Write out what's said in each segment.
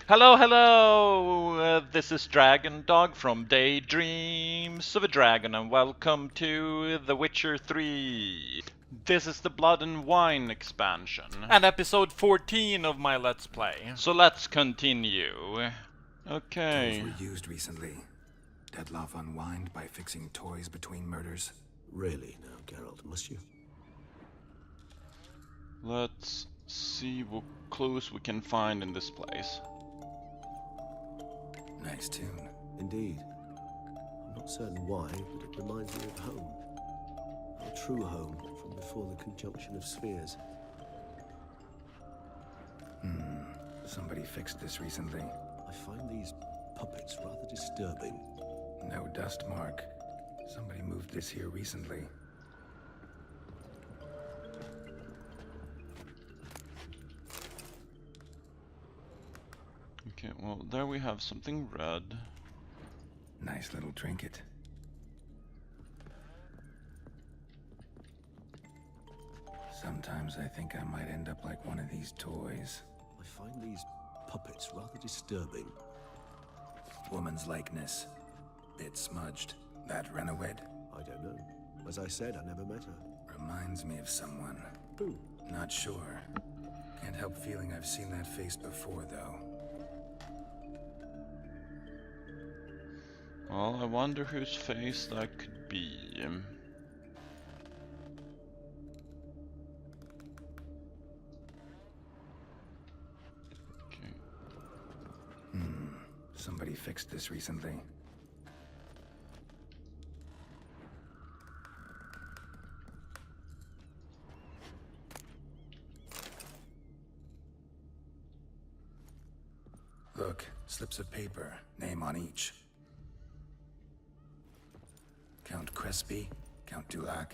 Hello, hello! This is Dragondog from Daydreams of a Dragon, and welcome to The Witcher 3. This is the Blood and Wine expansion, and episode 14 of my Let's Play. So let's continue. Okay. Tools were used recently. Deadloff unwind by fixing toys between murders. Really now, Geralt, must you? Let's see what clues we can find in this place. Nice tune. Indeed. I'm not certain why, but it reminds me of home. Our true home from before the conjunction of spheres. Somebody fixed this recently. I find these puppets rather disturbing. No dust mark. Somebody moved this here recently. Okay, well, there we have something red. Nice little trinket. Sometimes I think I might end up like one of these toys. I find these puppets rather disturbing. Woman's likeness. Bit smudged. That Renowed? I don't know. As I said, I never met her. Reminds me of someone. Who? Not sure. Can't help feeling I've seen that face before, though. Well, I wonder whose face that could be. Okay. Somebody fixed this recently. Look, slips of paper, name on each. Count Crespi, Count Dulac,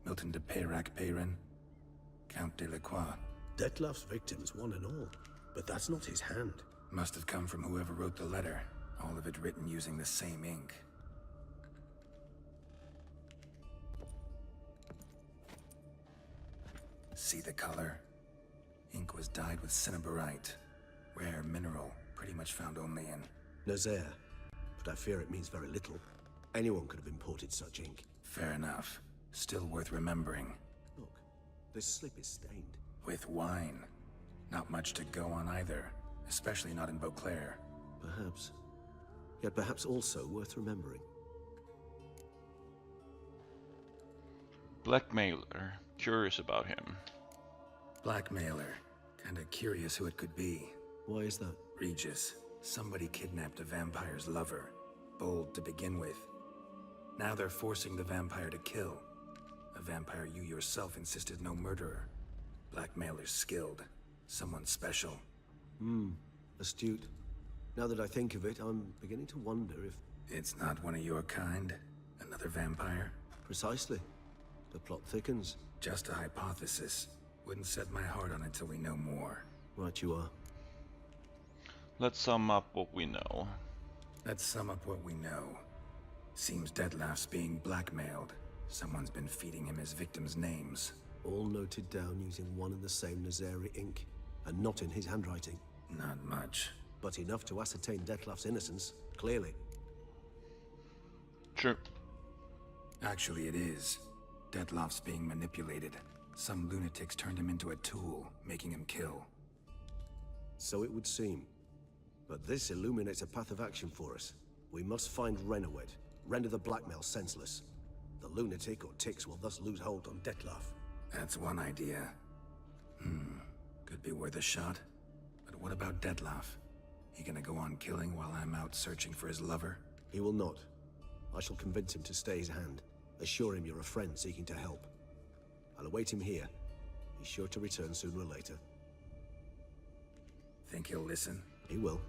Milton de Peyrac-Peyrin, Count de la Croix. Detlef's victims, one and all. But that's not his hand. Must have come from whoever wrote the letter. All of it written using the same ink. See the color? Ink was dyed with cinnabarite. Rare mineral, pretty much found only in... Nazaire. But I fear it means very little. Anyone could have imported such ink. Fair enough. Still worth remembering. Look, this slip is stained. With wine. Not much to go on either. Especially not in Beauclair. Perhaps. Yet perhaps also worth remembering. Blackmailer. Curious about him. Blackmailer. Kinda curious who it could be. Why is that? Regis. Somebody kidnapped a vampire's lover. Bold to begin with. Now they're forcing the vampire to kill. A vampire you yourself insisted no murderer. Blackmailer's skilled. Someone special. Astute. Now that I think of it, I'm beginning to wonder if... It's not one of your kind? Another vampire? Precisely. The plot thickens. Just a hypothesis. Wouldn't set my heart on it till we know more. Right you are. Let's sum up what we know. Let's sum up what we know. Seems Detlef's being blackmailed. Someone's been feeding him his victims' names. All noted down using one and the same Nazari ink. And not in his handwriting. Not much. But enough to ascertain Detlef's innocence, clearly. True. Actually, it is. Detlef's being manipulated. Some lunatics turned him into a tool, making him kill. So it would seem. But this illuminates a path of action for us. We must find Renowed, render the blackmail senseless. The lunatic or ticks will thus lose hold on Detlef. That's one idea. Could be worth a shot. But what about Detlef? He gonna go on killing while I'm out searching for his lover? He will not. I shall convince him to stay his hand. Assure him you're a friend seeking to help. I'll await him here. He's sure to return sooner or later. Think he'll listen? He will.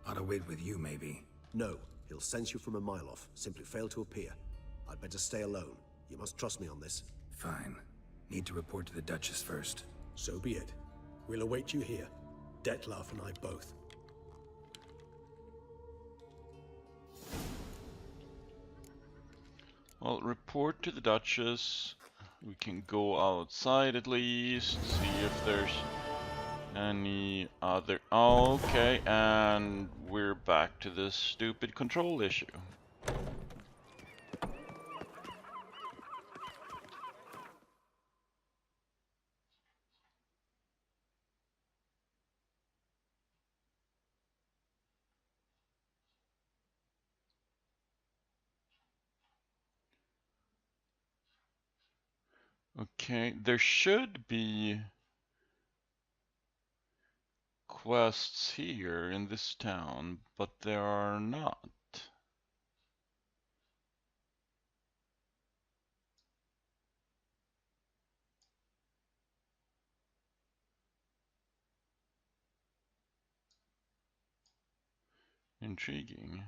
Ought to wait with you, maybe. No, he'll sense you from a mile off. Simply fail to appear. I'd better stay alone. You must trust me on this. Fine. Need to report to the Duchess first. So be it. We'll await you here. Detlef and I both. Well, report to the Duchess. We can go outside at least, see if there's Any other? Okay, and we're back to this stupid control issue. Okay, there should be quests here in this town, but there are not. Intriguing.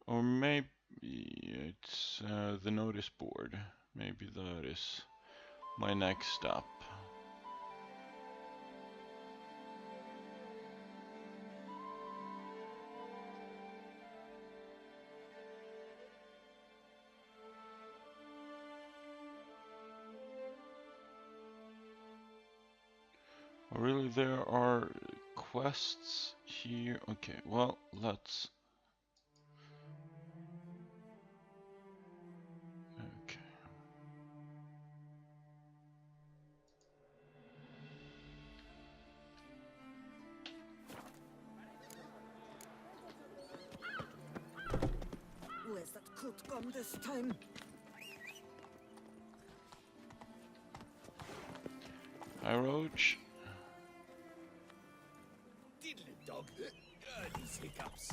Or maybe it's the notice board. Maybe that is my next stop. Oh, really, there are quests here. Okay, well, let's... Okay. Where's that coot gone this time? Hi, Roach. Diddly dog. These hiccups.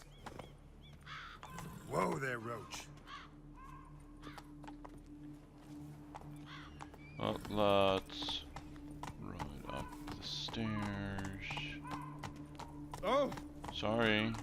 Whoa there, Roach. Well, let's ride up the stairs. Oh! Sorry.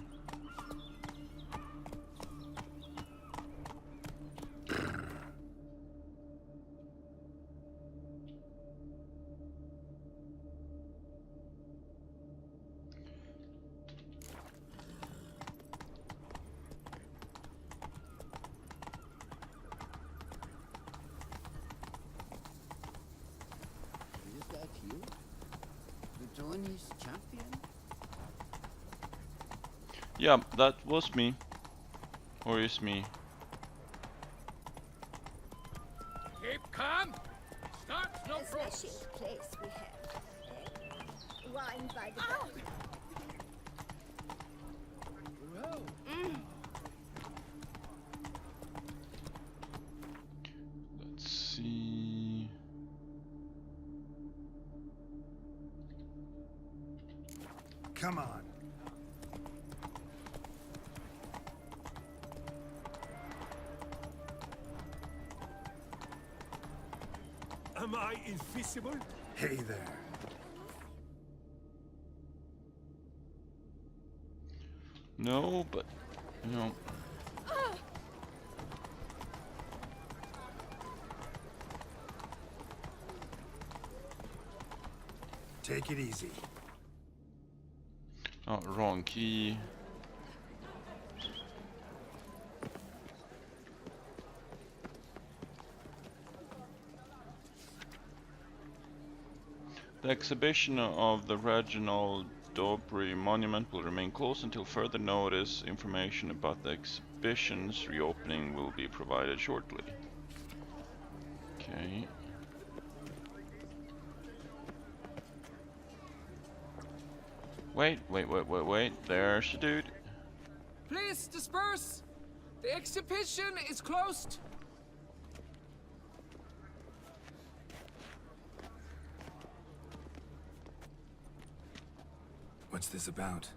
Is that you? The Tony's champion? Yeah, that was me. Or is me. Keep calm. Start no A process. special place we have. Eh? Wine by the bell. Let's see. Come on. Am I invisible? Hey there. No, but you know. Take it easy. Oh, wrong key. The exhibition of the Reginald Dobry Monument will remain closed until further notice. Information about the exhibition's reopening will be provided shortly. Okay. Wait. There's the dude. Please disperse. The exhibition is closed. What's this about?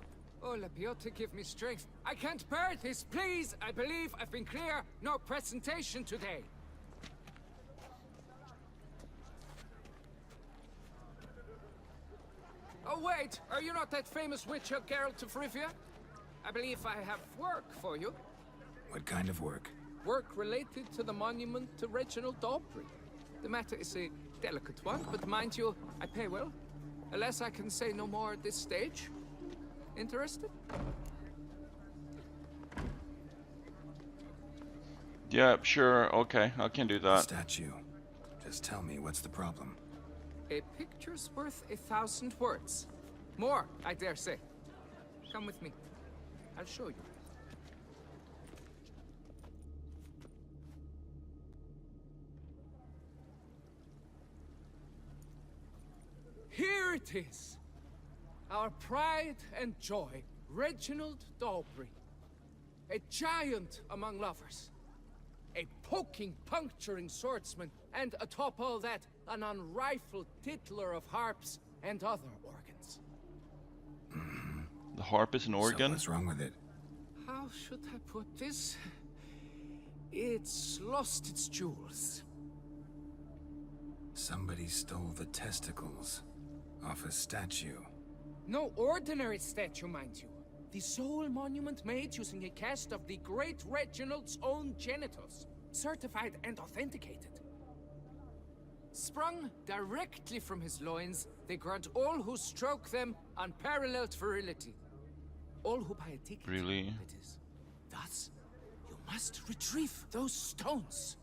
Oh, Lapiota, give me strength. I can't bear this, please. I believe I've been clear. No presentation today. Oh, wait. Are you not that famous witcher, Geralt of Rivia? I believe I have work for you. What kind of work? Work related to the monument to Reginald Dobry. The matter is a delicate one, but mind you, I pay well. Alas, I can say no more at this stage. Interested? Yeah, sure. Okay, I can do that. Statue. Just tell me, what's the problem? A picture's worth 1,000 words. More, I dare say. Come with me. I'll show you. Here it is. Our pride and joy, Reginald Daubrey. A giant among lovers. A poking, puncturing swordsman, and atop all that, an unrifled tittler of harps and other organs. The harp is an So organ? what's wrong with it? How should I put this? It's lost its jewels. Somebody stole the testicles off a statue. No ordinary statue, mind you. The sole monument made using a cast of the great Reginald's own genitals, certified and authenticated. Sprung directly from his loins, they grant all who stroke them unparalleled virility. All who buy a ticket, Really? that is. Thus, you must retrieve those stones.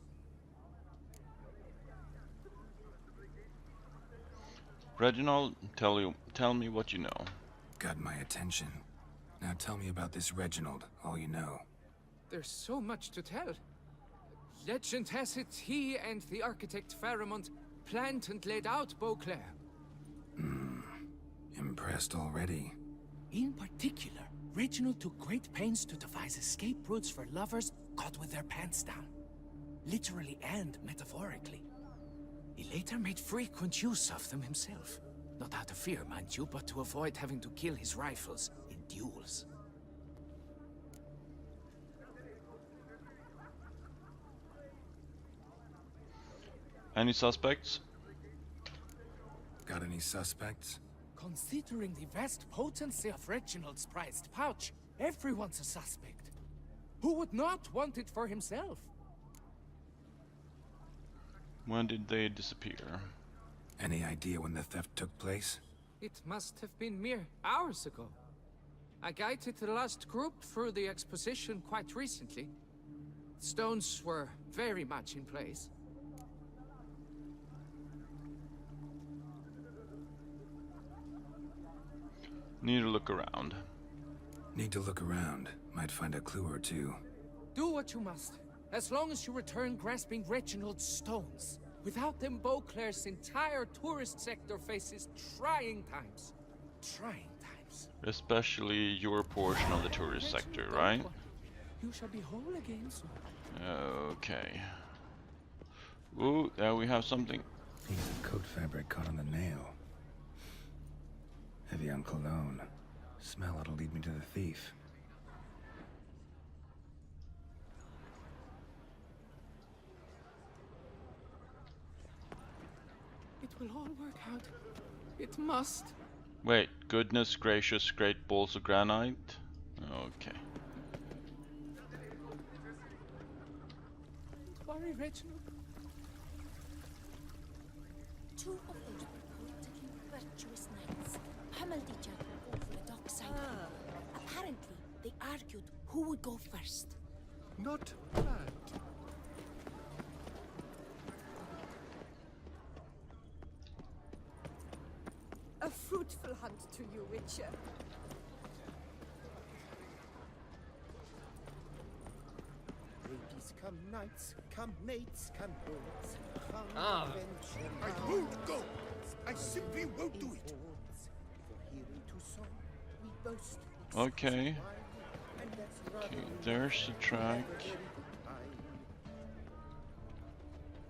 Reginald, tell me what you know. Got my attention. Now tell me about this Reginald, all you know. There's so much to tell. Legend has it he and the architect Faramond planned and laid out Beauclair. Impressed already? In particular, Reginald took great pains to devise escape routes for lovers caught with their pants down. Literally and metaphorically. He later made frequent use of them himself. Not out of fear, mind you, but to avoid having to kill his rifles in duels. Any suspects? Got any suspects? Considering the vast potency of Reginald's prized pouch, everyone's a suspect. Who would not want it for himself? When did they disappear? Any idea when the theft took place? It must have been mere hours ago. I guided the last group through the exposition quite recently. Stones were very much in place. Need to look around. Need to look around. Might find a clue or two. Do what you must, as long as you return grasping Reginald's stones. Without them, Beauclair's entire tourist sector faces trying times. Trying times. Especially your portion of the tourist sector, right? You shall be whole again soon. Okay. Ooh, there we have something. Piece of coat fabric caught on the nail. Heavy on cologne. Smell it'll lead me to the thief. It will all work out. It must. Wait, goodness gracious, great balls of granite? Okay. Don't worry, Reginald. Two of those reportedly virtuous knights pummeled each other over a dockside. Apparently, they argued who would go first. Not bad. A fruitful hunt to you, Witcher. Ladies come knights, come mates, come lords. Come adventure. I won't go. I simply won't do it. For hearing to song, we boast. Okay. And let's Okay, run there's the track.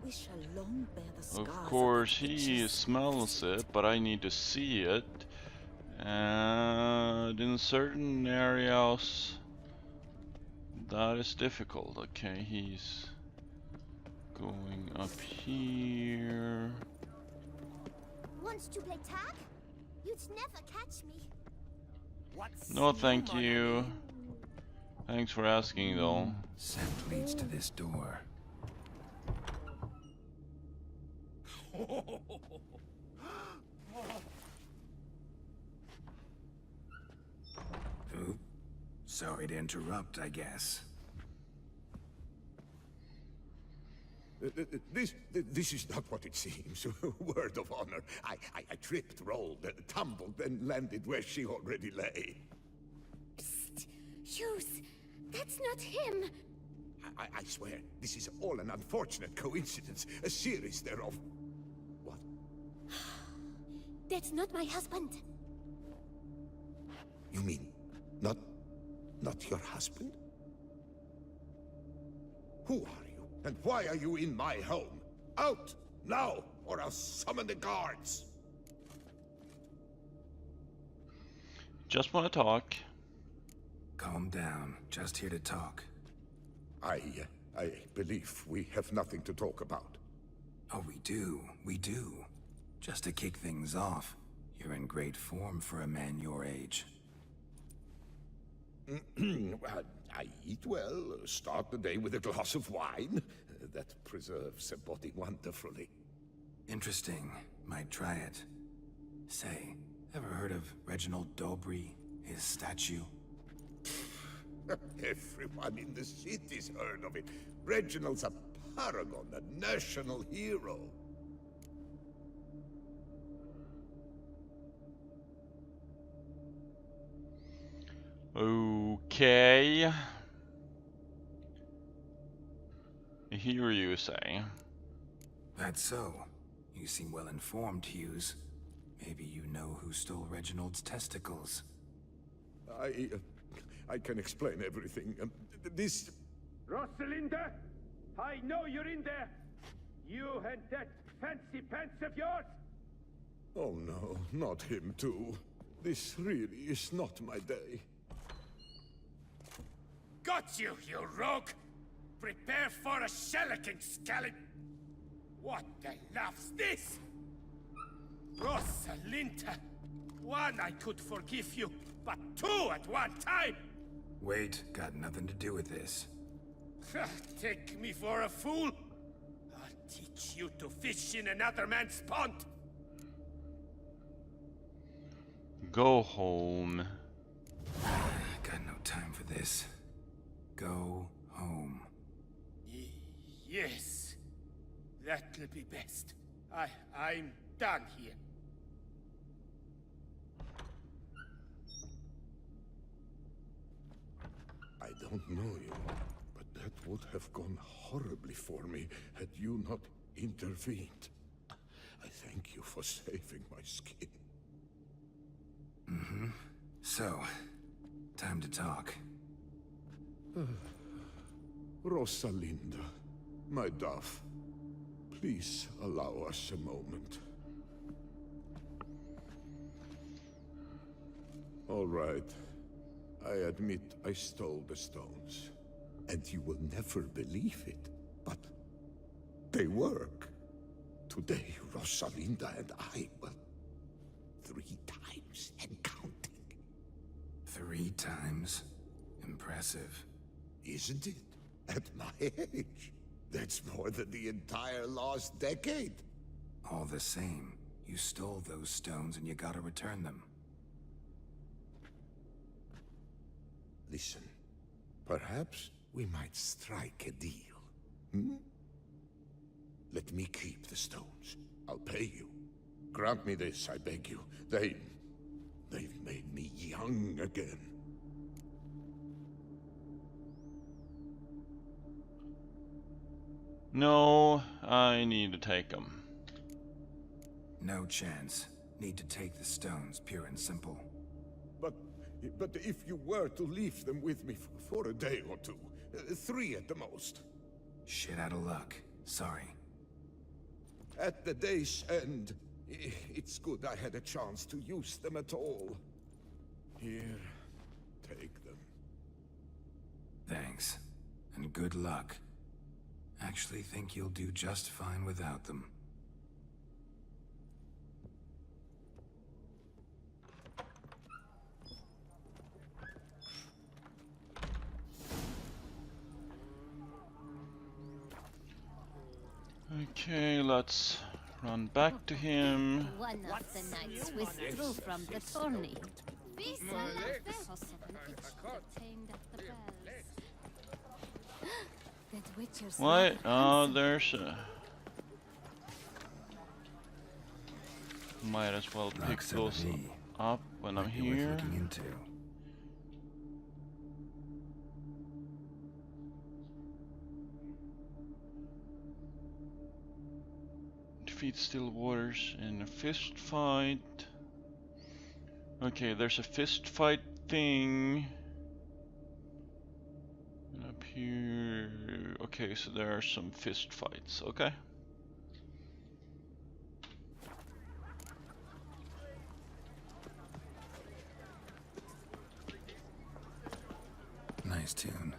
We shall long bear the scars Of course, the he witches. smells it, but I need to see it. And in certain areas, that is difficult. Okay, he's going up here. Wants to play tag? You'd never catch me. No, thank you. Thanks for asking, though. Scent leads to this door. Oop. Sorry to interrupt, I guess. This is not what it seems. Word of honor. I tripped, rolled, tumbled, and landed where she already lay. Psst! Hughes! That's not him! I swear, this is all an unfortunate coincidence. A series thereof. What? That's not my husband. You mean, not your husband? Who are you, and why are you in my home? Out, now, or I'll summon the guards! Just want to talk. Calm down. Just here to talk. I believe we have nothing to talk about. Oh, we do. We do. Just to kick things off, you're in great form for a man your age. I eat well, start the day with a glass of wine. That preserves a body wonderfully. Interesting. Might try it. Say, ever heard of Reginald Dobry, his statue? Everyone in the city's heard of it. Reginald's a paragon, a national hero. Okay. I hear you say. That's so. You seem well informed, Hughes. Maybe you know who stole Reginald's testicles. I can explain everything. This... Rosalinda! I know you're in there! You and that fancy pants of yours! Oh no, not him too. This really is not my day. Got you, you rogue! Prepare for a shellacking, scallop! What the laugh's this? Rosalinda! One, I could forgive you, but two at one time! Wait, got nothing to do with this. Take me for a fool? I'll teach you to fish in another man's pond! Go home. Got no time for this. Go home. Yes. That'll be best. I'm done here. I don't know you, but that would have gone horribly for me had you not intervened. I thank you for saving my skin. Mm-hmm. So, time to talk. Rosalinda, my dove, please allow us a moment. All right. I admit I stole the stones. And you will never believe it, but they work. Today, Rosalinda and I, well, 3 times and counting. 3 times? Impressive. Isn't it? At my age. That's more than the entire last decade. All the same, you stole those stones and you gotta return them. Listen, perhaps we might strike a deal. Hmm? Let me keep the stones. I'll pay you. Grant me this, I beg you. They've made me young again. No, I need to take them. No chance. Need to take the stones, pure and simple. But if you were to leave them with me for a day or two, 3 at the most. Shit out of luck. Sorry. At the day's end, it's good I had a chance to use them at all. Here, take them. Thanks. And good luck. Actually think you'll do just fine without them. Okay, let's run back to him. One of the knights withdrew from the tourney. That Witcher's What? rather Oh, handsome. there's a... Might as well pick Rock those Celebi. up when I'm Might be worth here. looking into. Defeat still waters in a fist fight. Okay, there's a fist fight thing. And up here. Okay, so there are some fist fights. Okay. Nice tune.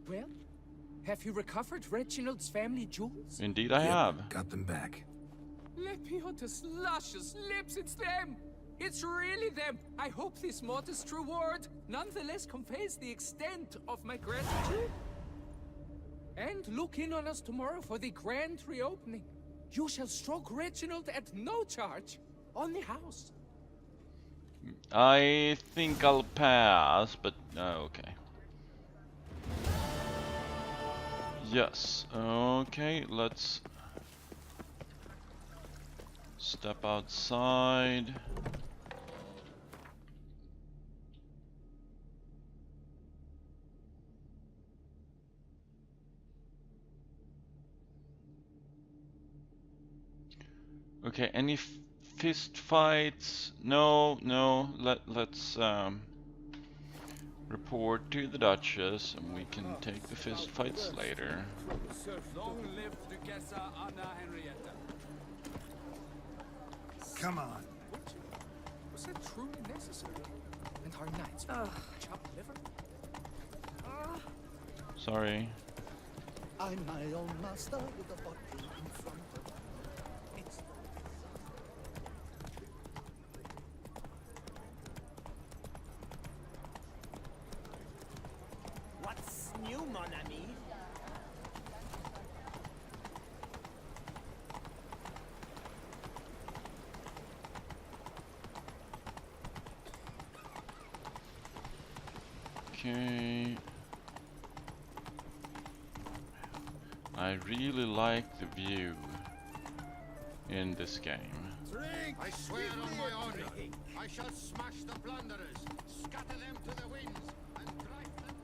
Well, have you recovered Reginald's family jewels? Indeed I have. Got them back. Lepiotus luscious lips, it's them! It's really them! I hope this modest reward nonetheless conveys the extent of my gratitude. And look in on us tomorrow for the grand reopening. You shall stroke Reginald at no charge on the house. I think I'll pass, but okay. Yes, okay, let's step outside. Okay, any fist fights? No, no. Let's report to the Duchess, and we can take the fist fights later. Long live Duchessa Anna Henrietta. Come on. Was that truly necessary? And our knights chopped liver? Sorry. I'm my own master with a bottle in front of me. It's What's new, mon ami? Okay. I really like the view in this game. I swear on my honor, I shall smash the plunderers, scatter them to the winds, and drive them.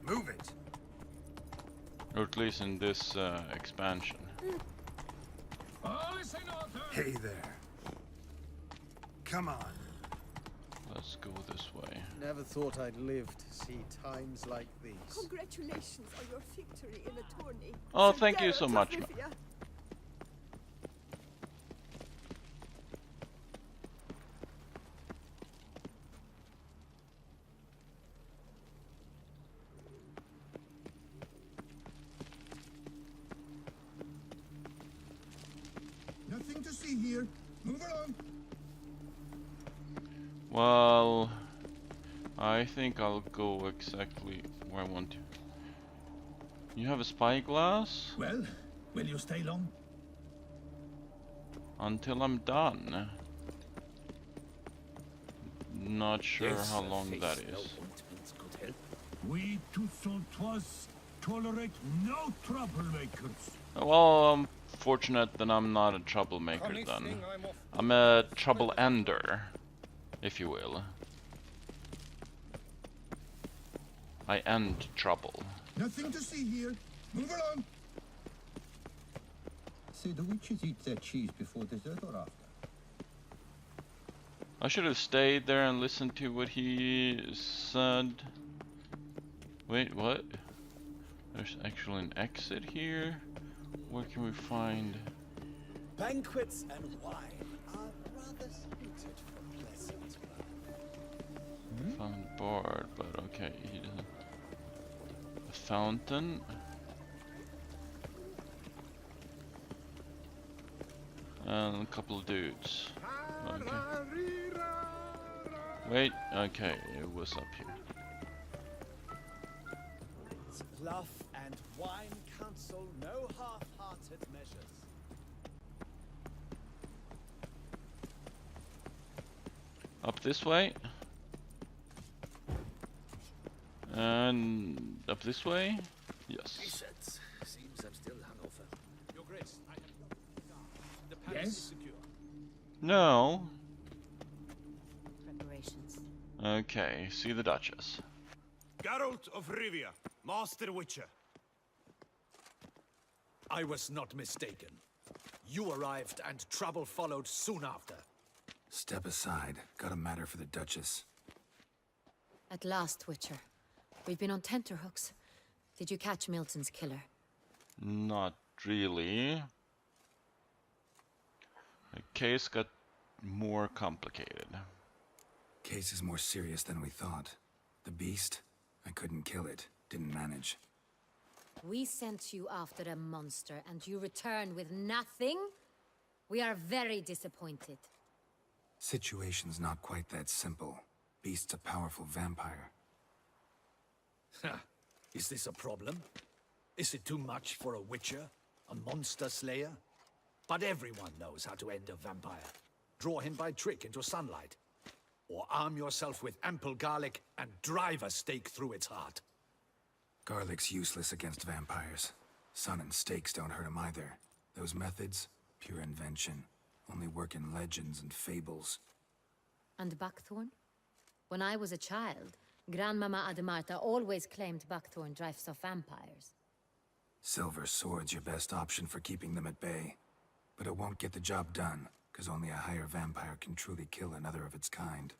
Move it. Or at least in this expansion. Hey there. Come on. Let's go this way. Never thought I'd live to see times like these. Congratulations on your victory in the tourney. Oh, Sir thank you so Geralt of much, Rivia. Nothing to see here. Move along. Well, I think I'll go exactly where I want to. You have a spyglass? Well, will you stay long? Until I'm done. Not sure how long that is. We Toussaintois tolerate no troublemakers. Well, I'm fortunate that I'm not a troublemaker then. I'm a trouble ender, if you will. I end trouble. Nothing to see here. Move along. So the witches eat their cheese before dessert or after? I should have stayed there and listened to what he said. Wait, what? There's actually an exit here? Where can we find... Banquets and wine are rather suited for pleasant work. Found board, but okay, he doesn't... A fountain? And a couple of dudes. Okay. Wait, okay, it was up here. Bluff and wine counsel no half-hearted measures. Up this way. And up this way. Yes. Seems I'm still hungover. Your Grace, I have the palace is secure. No. Preparations. Okay, see the Duchess. Geralt of Rivia, Master Witcher. I was not mistaken. You arrived and trouble followed soon after. Step aside. Got a matter for the Duchess. At last, Witcher. We've been on tenterhooks. Did you catch Milton's killer? Not really. The case got more complicated. Case is more serious than we thought. The beast? I couldn't kill it. Didn't manage. We sent you after a monster, and you return with nothing? We are very disappointed. Situation's not quite that simple. Beast's a powerful vampire. Is this a problem? Is it too much for a witcher? A monster slayer? But everyone knows how to end a vampire. Draw him by trick into sunlight. Or arm yourself with ample garlic and drive a stake through its heart. Garlic's useless against vampires. Sun and stakes don't hurt him either. Those methods, pure invention. Only work in legends and fables. And buckthorn? When I was a child, Grandmama Ademarta always claimed buckthorn drives off vampires. Silver sword's your best option for keeping them at bay. But it won't get the job done, because only a higher vampire can truly kill another of its kind.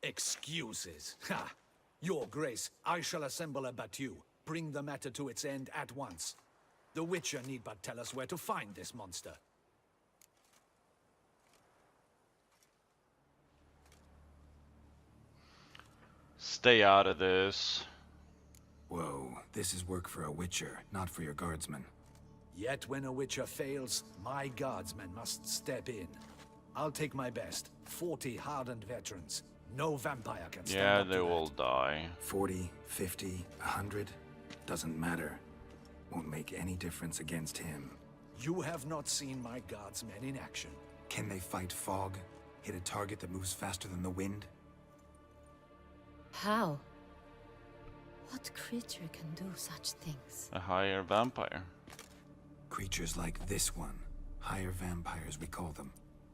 Excuses. Ha! Your Grace, I shall assemble a battue. Bring the matter to its end at once. The Witcher need but tell us where to find this monster. Stay out of this. Whoa, this is work for a Witcher, not for your guardsmen. Yet when a Witcher fails, my guardsmen must step in. I'll take my best. 40 hardened veterans. No vampire can stand Yeah, up to they that. will die. 40, 50, 100? Doesn't matter. Won't make any difference against him. You have not seen my guardsmen in action. Can they fight fog? Hit a target that moves faster than the wind? How? What creature can do such things? A higher vampire. Creatures like this one. Higher vampires, we call them.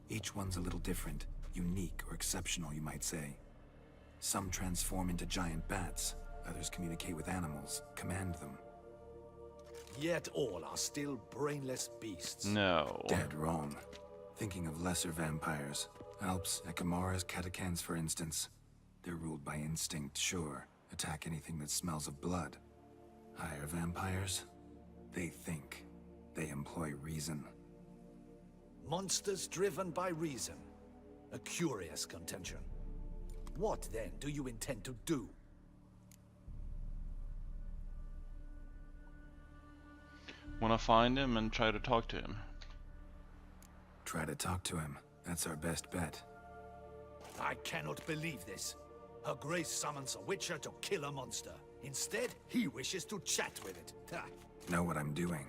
Each one's a little different. Unique or exceptional, you might say. Some transform into giant bats. Others communicate with animals, command them. Yet all are still brainless beasts. No. Dead wrong. Thinking of lesser vampires. Alps, Ekamaras, Catacans, for instance. They're ruled by instinct, sure. Attack anything that smells of blood. Higher vampires? They think. They employ reason. Monsters driven by reason. A curious contention. What then do you intend to do? Wanna find him and try to talk to him. Try to talk to him. That's our best bet. I cannot believe this. Her Grace summons a Witcher to kill a monster. Instead, he wishes to chat with it. Ha. Know what I'm doing.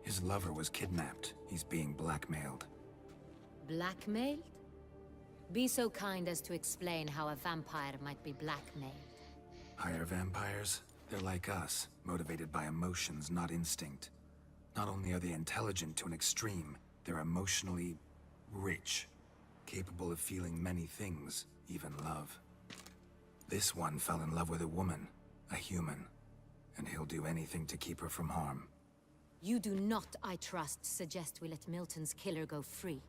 His lover was kidnapped. He's being blackmailed. Blackmailed? Be so kind as to explain how a vampire might be blackmailed. Higher vampires? They're like us, motivated by emotions, not instinct. Not only are they intelligent to an extreme, they're emotionally rich. Capable of feeling many things, even love. This one fell in love with a woman, a human. And he'll do anything to keep her from harm. You do not, I trust, suggest we let Milton's killer go free.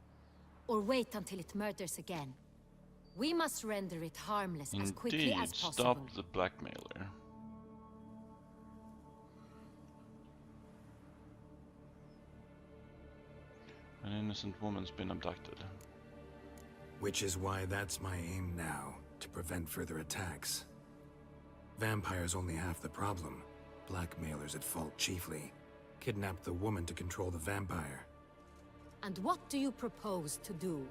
Or wait until it murders again. We must render it harmless as quickly as possible. Stop the blackmailer. An innocent woman's been abducted. Which is why that's my aim now, to prevent further attacks. Vampires only half the problem. Blackmailers at fault chiefly. Kidnapped the woman to control the vampire. And what do you propose to do?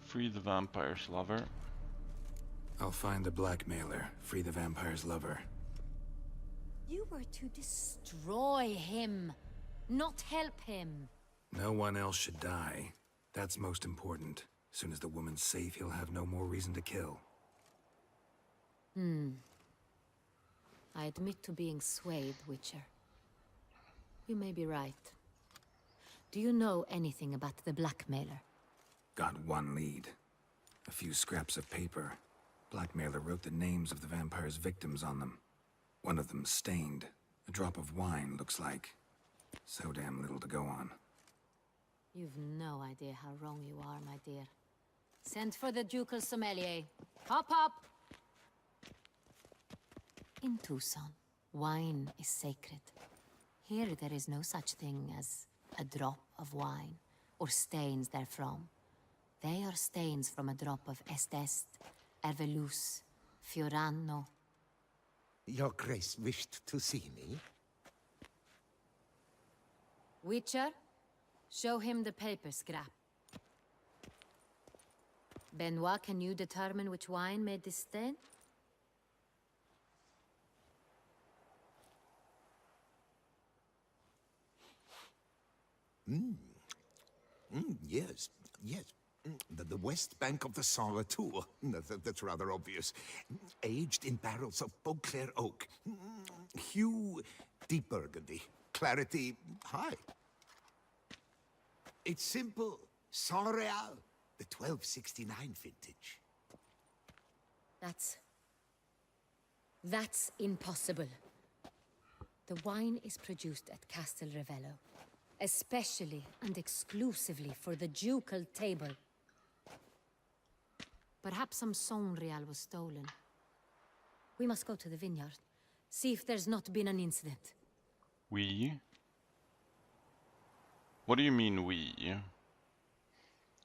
Free the vampire's lover. I'll find the blackmailer, free the vampire's lover. You were to destroy him, not help him. No one else should die. That's most important. As soon as the woman's safe, he'll have no more reason to kill. I admit to being swayed, Witcher. You may be right. Do you know anything about the blackmailer? Got one lead. A few scraps of paper. Blackmailer wrote the names of the vampire's victims on them. One of them stained. A drop of wine, looks like. So damn little to go on. You've no idea how wrong you are, my dear. Send for the ducal sommelier. Hop, hop! In Tucson, wine is sacred. Here there is no such thing as a drop of wine, or stains therefrom. They are stains from a drop of Est, Ervelus, Fiorano. Your Grace wished to see me? Witcher, show him the paper scrap. Benoit, can you determine which wine made this stain? Yes, yes. The west bank of the Saint Latour. That's rather obvious. Aged in barrels of Beauclair oak. Hue, deep burgundy. Clarity, high. It's simple. Saint Real, the 1269 vintage. That's impossible. The wine is produced at Castel Ravello, especially and exclusively for the ducal table. Perhaps some Saint Real was stolen. We must go to the vineyard, see if there's not been an incident. We? What do you mean we?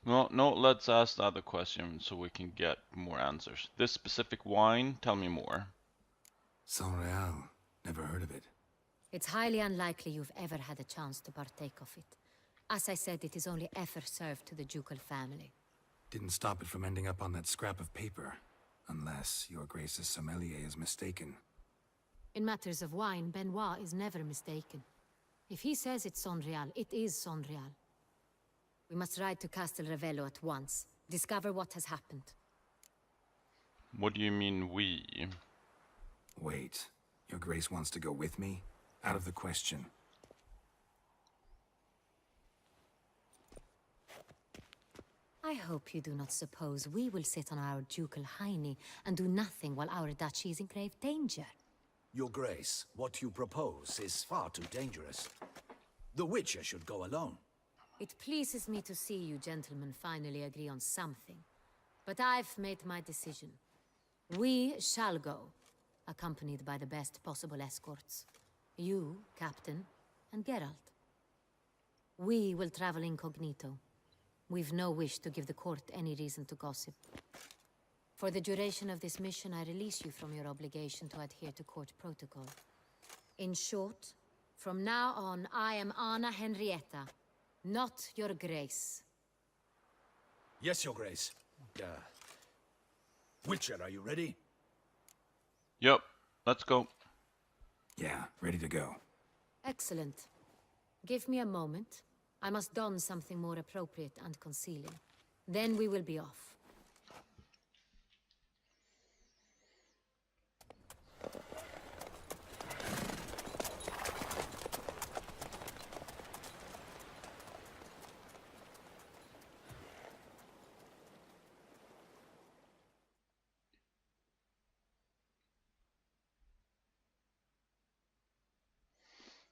No, let's ask the other question so we can get more answers. This specific wine, tell me more. Saint Real. Never heard of it. It's highly unlikely you've ever had a chance to partake of it. As I said, it is only ever served to the ducal family. Didn't stop it from ending up on that scrap of paper. Unless your Grace's sommelier is mistaken. In matters of wine, Benoit is never mistaken. If he says it's Saint Real, it is Saint Real. We must ride to Castel Ravello at once. Discover what has happened. What do you mean we? Wait. Your Grace wants to go with me? Out of the question. I hope you do not suppose we will sit on our ducal hiney and do nothing while our duchy is in grave danger. Your Grace, what you propose is far too dangerous. The Witcher should go alone. It pleases me to see you gentlemen finally agree on something. But I've made my decision. We shall go, accompanied by the best possible escorts. You, Captain, and Geralt. We will travel incognito. We've no wish to give the court any reason to gossip. For the duration of this mission, I release you from your obligation to adhere to court protocol. In short, from now on, I am Anna Henrietta, not your Grace. Yes, Your Grace. Witcher, are you ready? Yep, let's go. Yeah, ready to go. Excellent. Give me a moment. I must don something more appropriate and concealing. Then we will be off.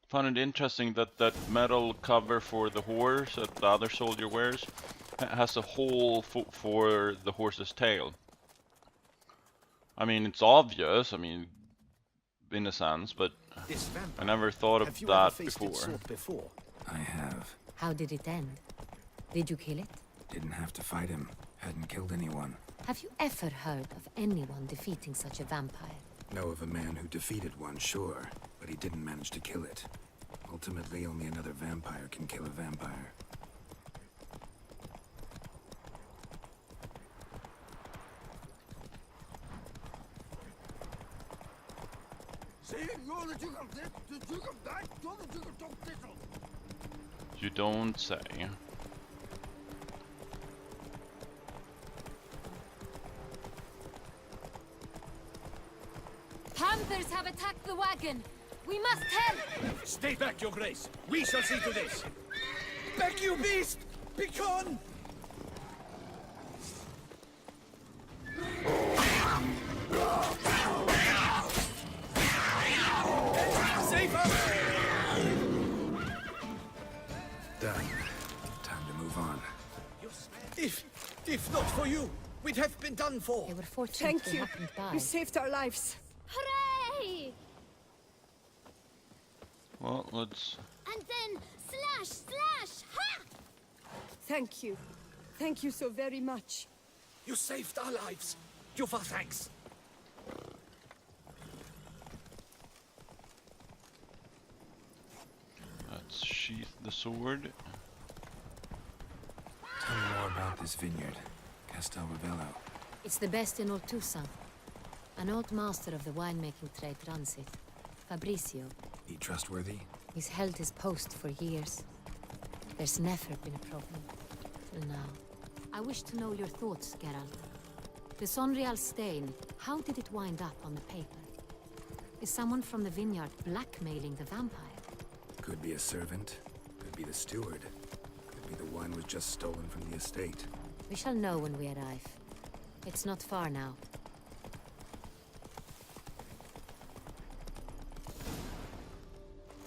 Found it interesting that that metal cover for the horse that the other soldier wears has a hole for the horse's tail. I mean, it's obvious, in a sense, but I never thought of that before. I have. How did it end? Did you kill it? Didn't have to fight him. Hadn't killed anyone. Have you ever heard of anyone defeating such a vampire? Know of a man who defeated one, sure, but he didn't manage to kill it. Ultimately, only another vampire can kill a vampire. You don't say. Panthers have attacked the wagon. We must help! Stay back, Your Grace. We shall see to this. Back, you beast! Begone! Save us! Done. Time to move on. If not for you, we'd have been done for. They were fortunate Thank we you. happened by. You saved our lives. Hooray! Well, let's... And then slash, slash, ha! Thank you. Thank you so very much. You saved our lives. You've our thanks. Let's sheath the sword. Tell me more about this vineyard, Castel Ravello. It's the best in all Toussaint. An old master of the winemaking trade runs it. Fabrizio. He trustworthy? He's held his post for years. There's never been a problem. Till now. I wish to know your thoughts, Geralt. The Sonreal stain, how did it wind up on the paper? Is someone from the vineyard blackmailing the vampire? Could be a servant, could be the steward, could be the wine was just stolen from the estate. We shall know when we arrive. It's not far now.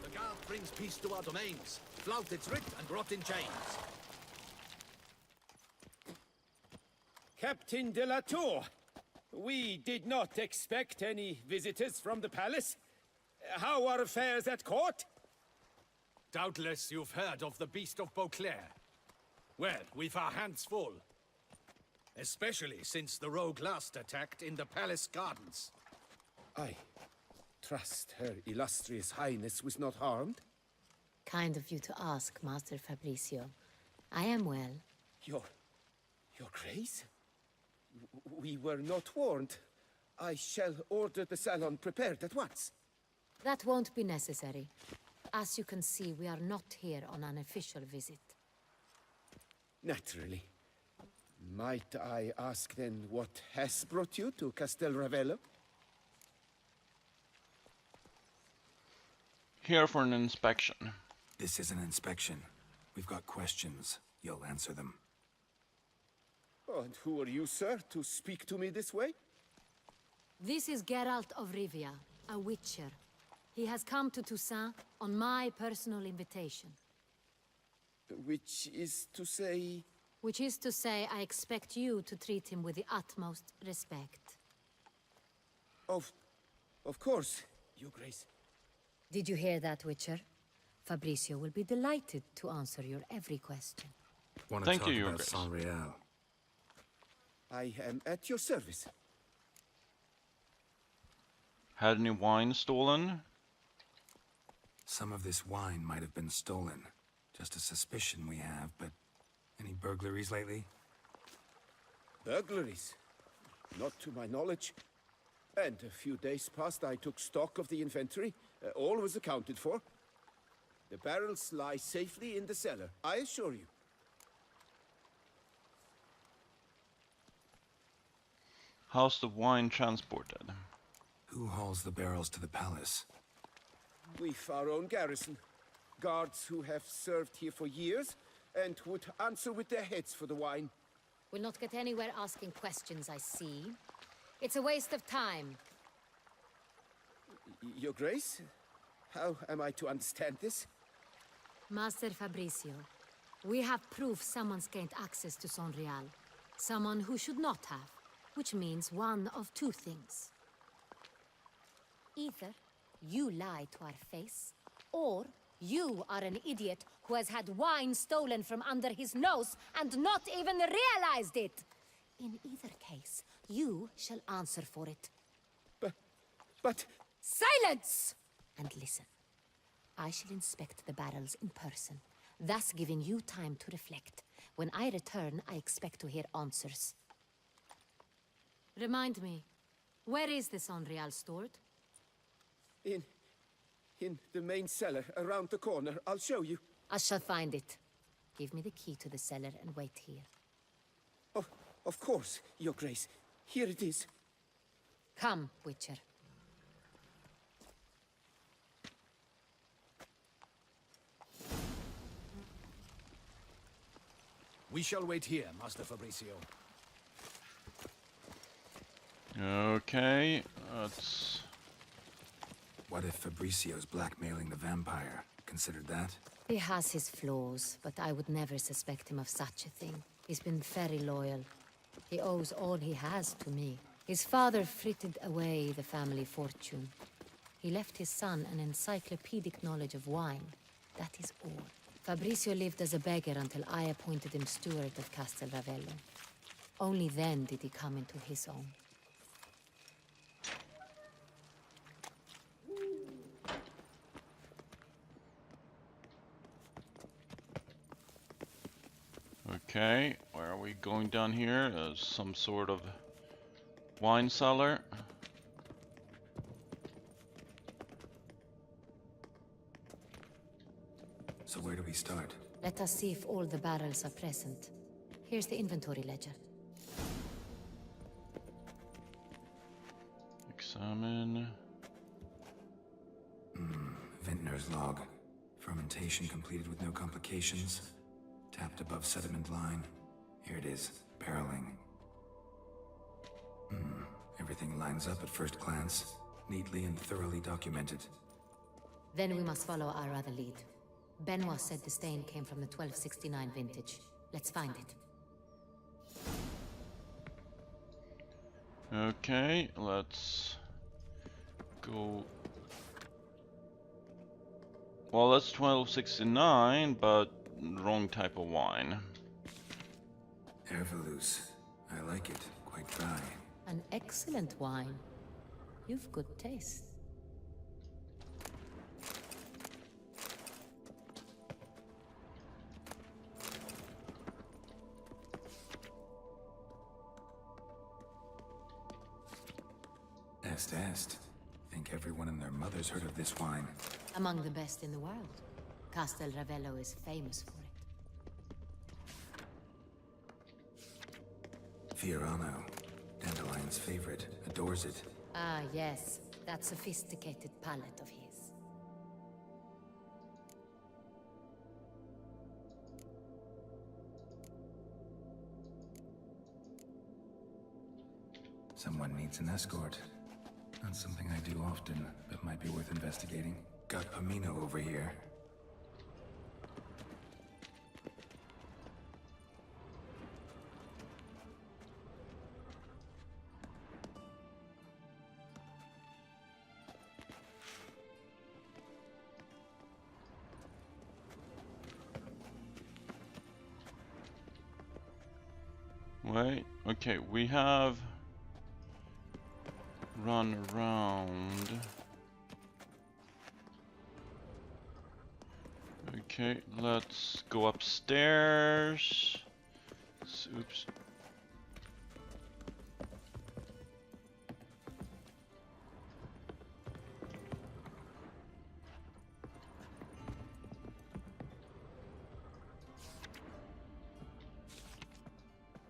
The guard brings peace to our domains. Flout its writ and brought in chains. Captain de la Tour, we did not expect any visitors from the palace. How are affairs at court? Doubtless you've heard of the Beast of Beauclair. Well, we've our hands full. Especially since the rogue last attacked in the palace gardens. I trust Her Illustrious Highness was not harmed. Kind of you to ask, Master Fabrizio. I am well. Your Grace? We were not warned. I shall order the salon prepared at once. That won't be necessary. As you can see, we are not here on an official visit. Naturally. Might I ask then what has brought you to Castel Ravello? Here for an inspection. This is an inspection. We've got questions. You'll answer them. Oh, and who are you, sir, to speak to me this way? This is Geralt of Rivia, a witcher. He has come to Toussaint on my personal invitation. Which is to say... Which is to say, I expect you to treat him with the utmost respect. Of course, Your Grace. Did you hear that, Witcher? Fabrizio will be delighted to answer your every question. Want to Thank talk you, Your about Grace. Sonreal? I am at your service. Had any wine stolen? Some of this wine might have been stolen. Just a suspicion we have, but any burglaries lately? Burglaries? Not to my knowledge. And a few days past I took stock of the inventory. All was accounted for. The barrels lie safely in the cellar, I assure you. How's the wine transported? Who hauls the barrels to the palace? We've our own garrison. Guards who have served here for years and would answer with their heads for the wine. We'll not get anywhere asking questions, I see. It's a waste of time. Your Grace? How am I to understand this? Master Fabrizio, we have proof someone's gained access to Sonreal. Someone who should not have, which means one of two things. Either you lie to our face, or you are an idiot who has had wine stolen from under his nose and not even realized it. In either case, you shall answer for it. But... Silence! And listen. I shall inspect the barrels in person, thus giving you time to reflect. When I return, I expect to hear answers. Remind me, where is this Unreal stored? In the main cellar, around the corner. I'll show you. I shall find it. Give me the key to the cellar and wait here. Oh, of course, Your Grace. Here it is. Come, Witcher. We shall wait here, Master Fabricio. Okay, let's... What if Fabricio's blackmailing the vampire? Considered that? He has his flaws, but I would never suspect him of such a thing. He's been very loyal. He owes all he has to me. His father frittered away the family fortune. He left his son an encyclopedic knowledge of wine. That is all. Fabricio lived as a beggar until I appointed him steward of Castel Ravello. Only then did he come into his own. Okay, where are we going down here? Some sort of wine cellar. So where do we start? Let us see if all the barrels are present. Here's the inventory ledger. Examine. Vintner's log. Fermentation completed with no complications. Tapped above sediment line. Here it is. Barreling. Everything lines up at first glance. Neatly and thoroughly documented. Then we must follow our other lead. Benoit said the stain came from the 1269 vintage. Let's find it. Okay, let's go. Well, that's 1269, but wrong type of wine. Ervelous. I like it. Quite dry. An excellent wine. You've good taste. Est. Think everyone and their mother's heard of this wine. Among the best in the world. Castel Ravello is famous for it. Fiorano. Dandelion's favorite. Adores it. Ah, yes. That sophisticated palate of his. Someone needs an escort. Not something I do often, but might be worth investigating. Got Pomino over here. Wait, okay, we have run around. Okay, let's go upstairs. Oops.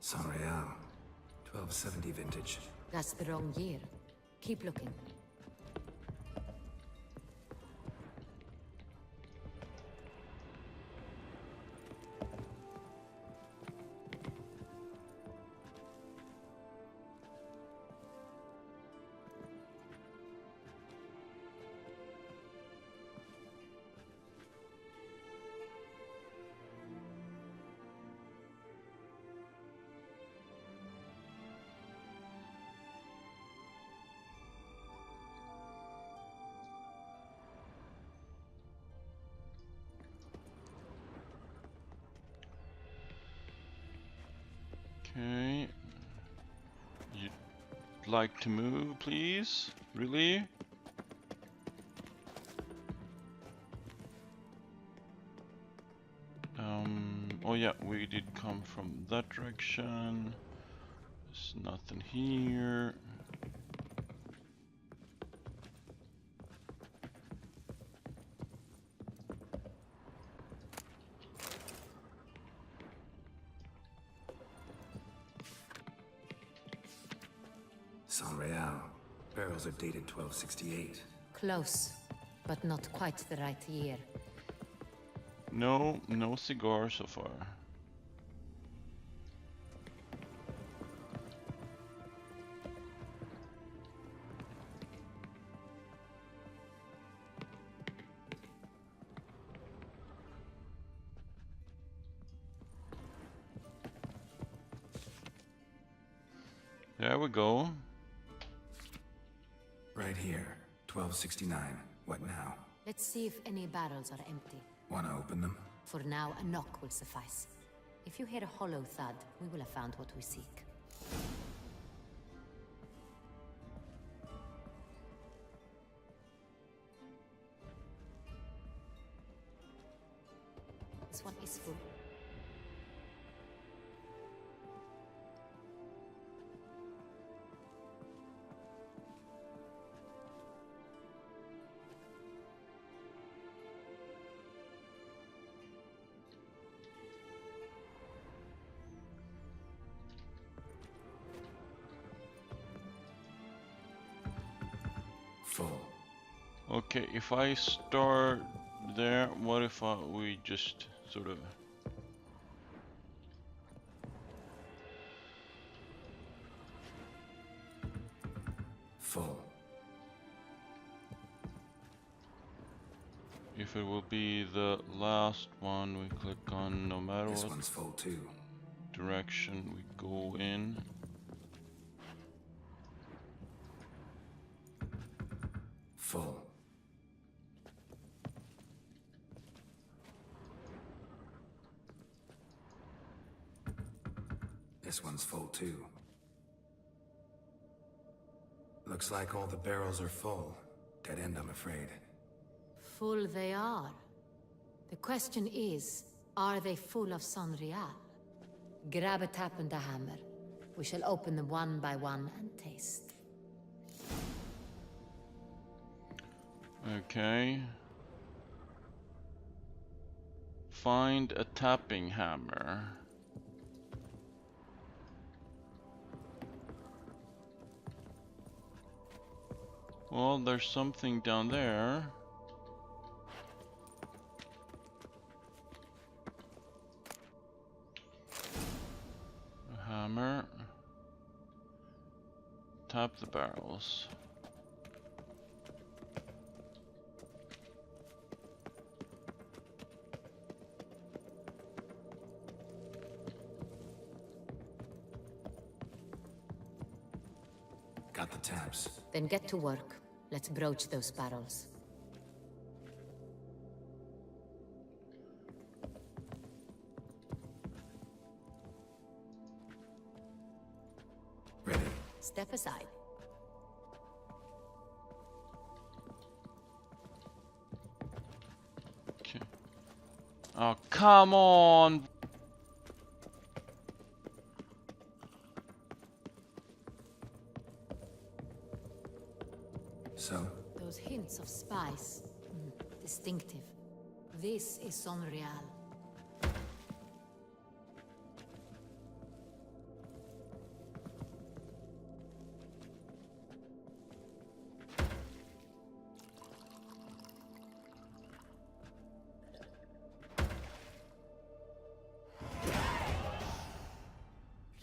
San Real. 1270 vintage. That's the wrong year. Keep looking. Okay. You'd like to move, please? Really? Oh yeah, we did come from that direction. There's nothing here. Real. Barrels are dated 1268. Close, but not quite the right year. No cigar so far. There we go. Right here, 1269. What now? Let's see if any barrels are empty. Want to open them? For now, a knock will suffice. If you hear a hollow thud, we will have found what we seek. This one is full. Full. Okay, if I start there, what if we just sort of... Full. If it will be the last one, we click on no matter This what one's full too. direction we go in. Full. This one's full too. Looks like all the barrels are full. Dead end, I'm afraid. Full they are. The question is, are they full of San Real? Grab a tap and a hammer. We shall open them one by one and taste. Okay. Find a tapping hammer. Well, there's something down there. A hammer. Tap the barrels. Got the taps. Then get to work. Let's broach those barrels. Ready. Step aside. Okay. Oh, come on! So? Those hints of spice. Distinctive. This is San Real.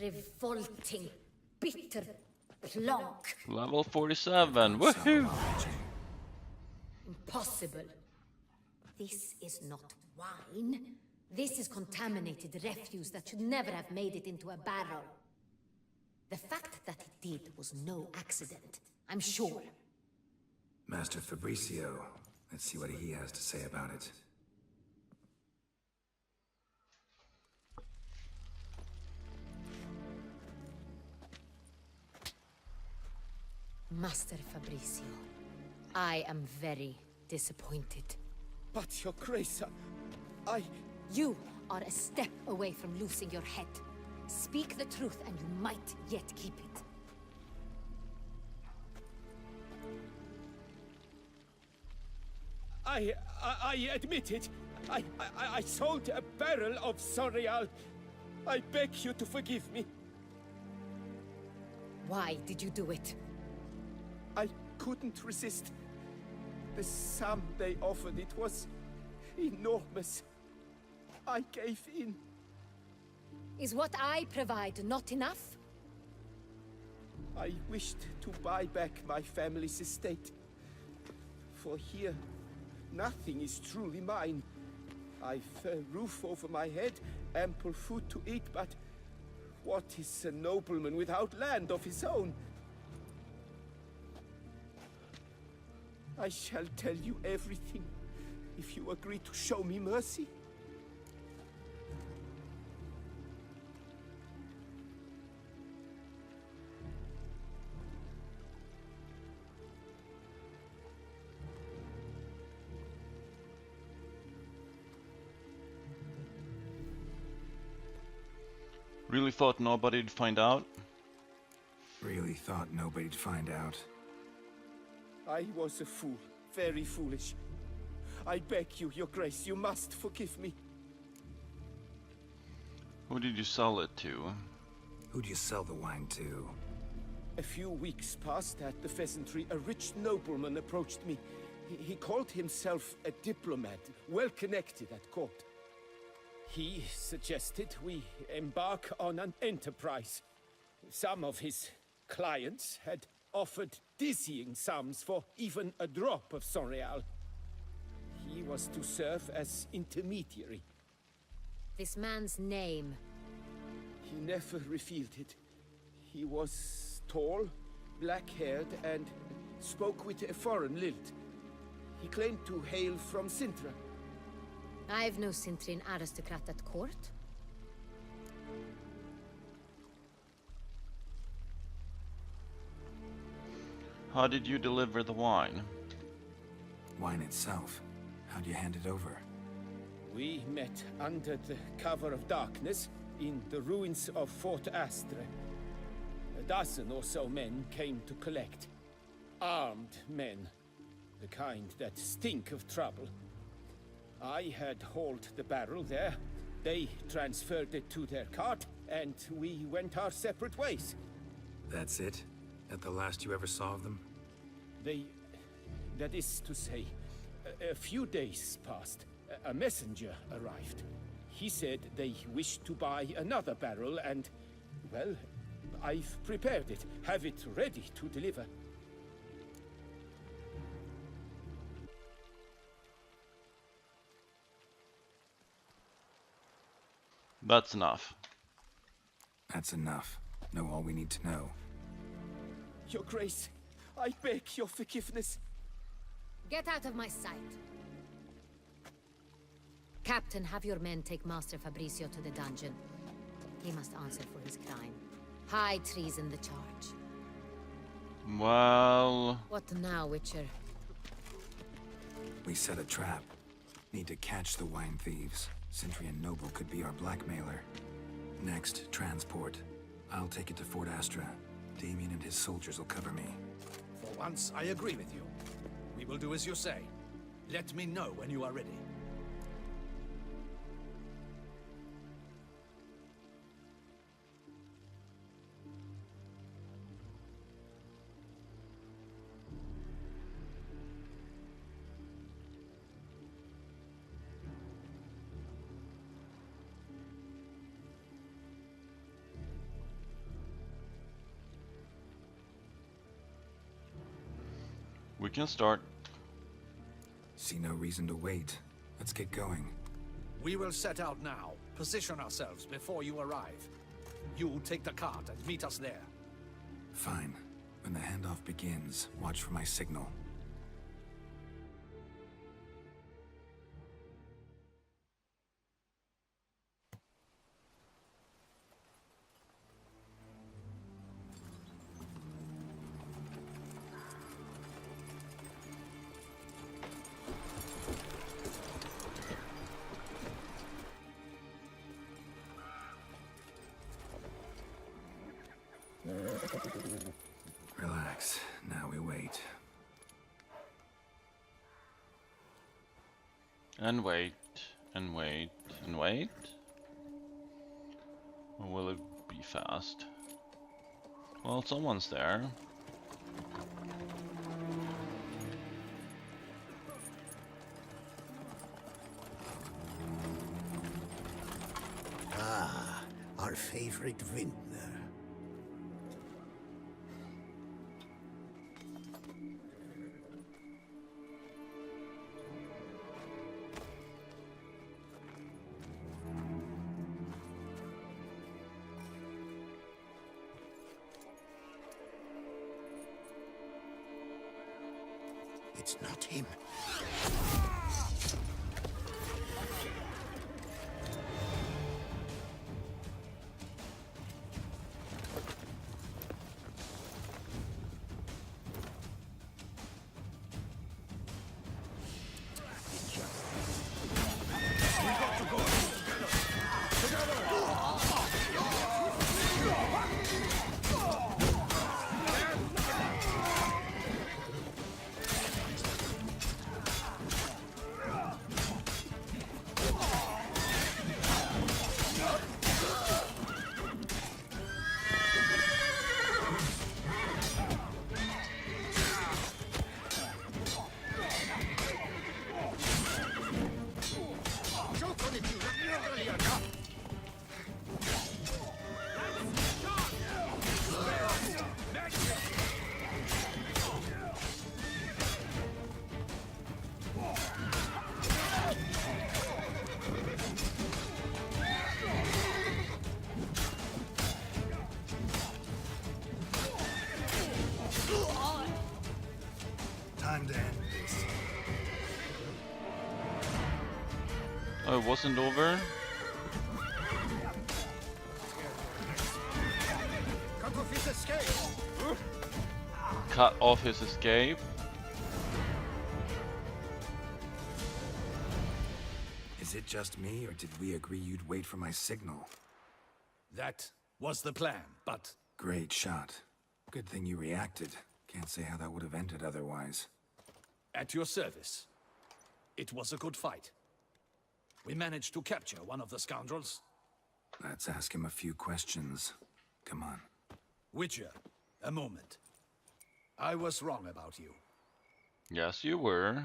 Revolting, bitter plonk. Level 47, woohoo! Impossible. This is not wine. This is contaminated refuse that should never have made it into a barrel. The fact that it did was no accident, I'm sure. Master Fabricio. Let's see what he has to say about it. Master Fabricio, I am very disappointed. But, Your Grace, You are a step away from losing your head. Speak the truth and you might yet keep it. I admit it. I sold a barrel of Sorial. I beg you to forgive me. Why did you do it? I couldn't resist. The sum they offered, it was enormous. I gave in. Is what I provide not enough? I wished to buy back my family's estate. For here, nothing is truly mine. I've a roof over my head, ample food to eat, but what is a nobleman without land of his own? I shall tell you everything, if you agree to show me mercy. Really thought nobody'd find out? Really thought nobody'd find out. I was a fool, very foolish. I beg you, your grace, you must forgive me. Who did you sell it to? Who'd you sell the wine to? A few weeks past at the pheasantry, a rich nobleman approached me. He called himself a diplomat, well connected at court. He suggested we embark on an enterprise. Some of his clients had offered dizzying sums for even a drop of Sorial. He was to serve as intermediary. This man's name? He never revealed it. He was tall, black-haired, and spoke with a foreign lilt. He claimed to hail from Sintra. I've no Sintrin aristocrat at court. How did you deliver the wine? Wine itself. How'd you hand it over? We met under the cover of darkness in the ruins of Fort Astre. A dozen or so men came to collect. Armed men. The kind that stink of trouble. I had hauled the barrel there. They transferred it to their cart, and we went our separate ways. That's it? That the last you ever saw of them? That is to say, a few days passed. A messenger arrived. He said they wished to buy another barrel and, well, I've prepared it. Have it ready to deliver. That's enough. That's enough. Know all we need to know. Your Grace, I beg your forgiveness. Get out of my sight. Captain, have your men take Master Fabricio to the dungeon. He must answer for his crime. High treason the charge. Well... What now, Witcher? We set a trap. Need to catch the wine thieves. Centurion Noble could be our blackmailer. Next, transport. I'll take it to Fort Astra. Damien and his soldiers will cover me. For once, I agree with you. We will do as you say. Let me know when you are ready. We can start. See no reason to wait. Let's get going. We will set out now. Position ourselves before you arrive. You take the cart and meet us there. Fine. When the handoff begins, watch for my signal. And wait, and wait, and wait. Or will it be fast? Well, someone's there. Ah, our favorite vintner. It's not him. Time to end this. Oh, it wasn't over? Cut off his escape! Cut off his escape? Is it just me, or did we agree you'd wait for my signal? That was the plan, but... Great shot. Good thing you reacted. Can't say how that would have ended otherwise. At your service. It was a good fight. We managed to capture one of the scoundrels. Let's ask him a few questions. Come on. Witcher, a moment. I was wrong about you. Yes, you were.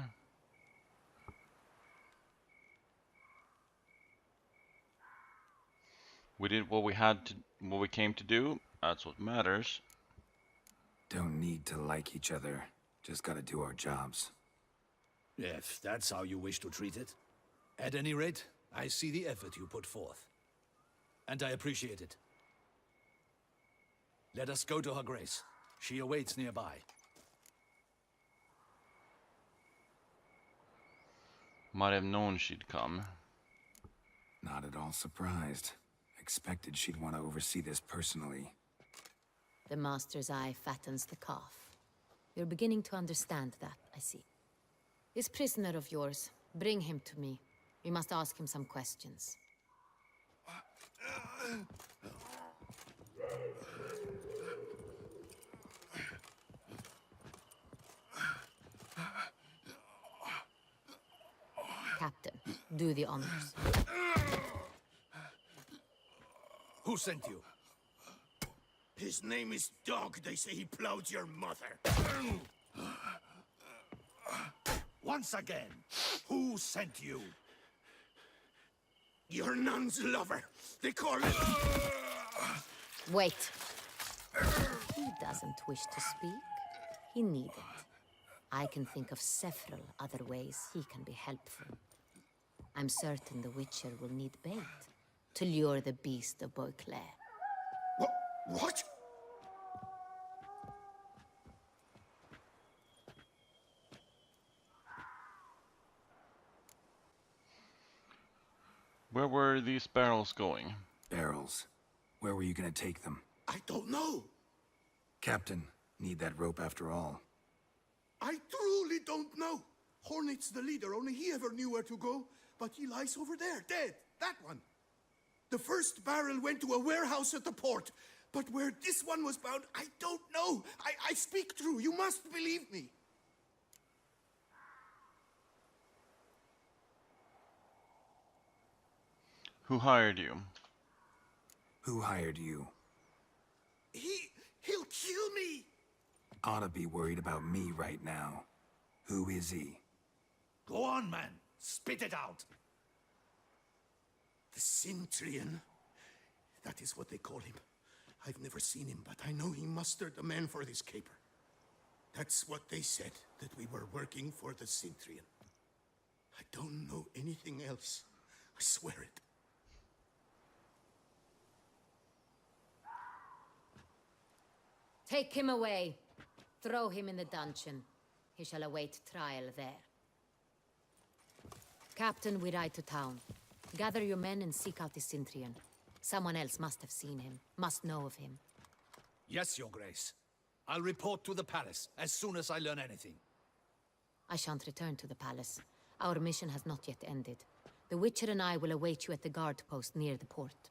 We did what we had to, what we came to do. That's what matters. Don't need to like each other. Just gotta do our jobs. If that's how you wish to treat it. At any rate, I see the effort you put forth. And I appreciate it. Let us go to her grace. She awaits nearby. Might have known she'd come. Not at all surprised. Expected she'd want to oversee this personally. The master's eye fattens the calf. You're beginning to understand that, I see. This prisoner of yours, bring him to me. We must ask him some questions. Captain, do the honors. Who sent you? His name is Dog. They say he plowed your mother. Once again, who sent you? Your nun's lover. They call it... Wait. He doesn't wish to speak. He needn't. I can think of several other ways he can be helpful. I'm certain the Witcher will need bait to lure the beast of Beauclair. What? Where were these barrels going? Barrels. Where were you gonna take them? I don't know. Captain, need that rope after all. I truly don't know. Hornet's the leader, only he ever knew where to go. But he lies over there, dead. That one. The first barrel went to a warehouse at the port. But where this one was bound, I don't know. I speak true. You must believe me. Who hired you? Who hired you? He'll kill me! Ought to be worried about me right now. Who is he? Go on, man. Spit it out. The Centurion. That is what they call him. I've never seen him, but I know he mustered the men for this caper. That's what they said, that we were working for the Centurion. I don't know anything else. I swear it. Take him away. Throw him in the dungeon. He shall await trial there. Captain, we ride to town. Gather your men and seek out the Centurion. Someone else must have seen him, must know of him. Yes, Your Grace. I'll report to the palace as soon as I learn anything. I shan't return to the palace. Our mission has not yet ended. The Witcher and I will await you at the guard post near the port.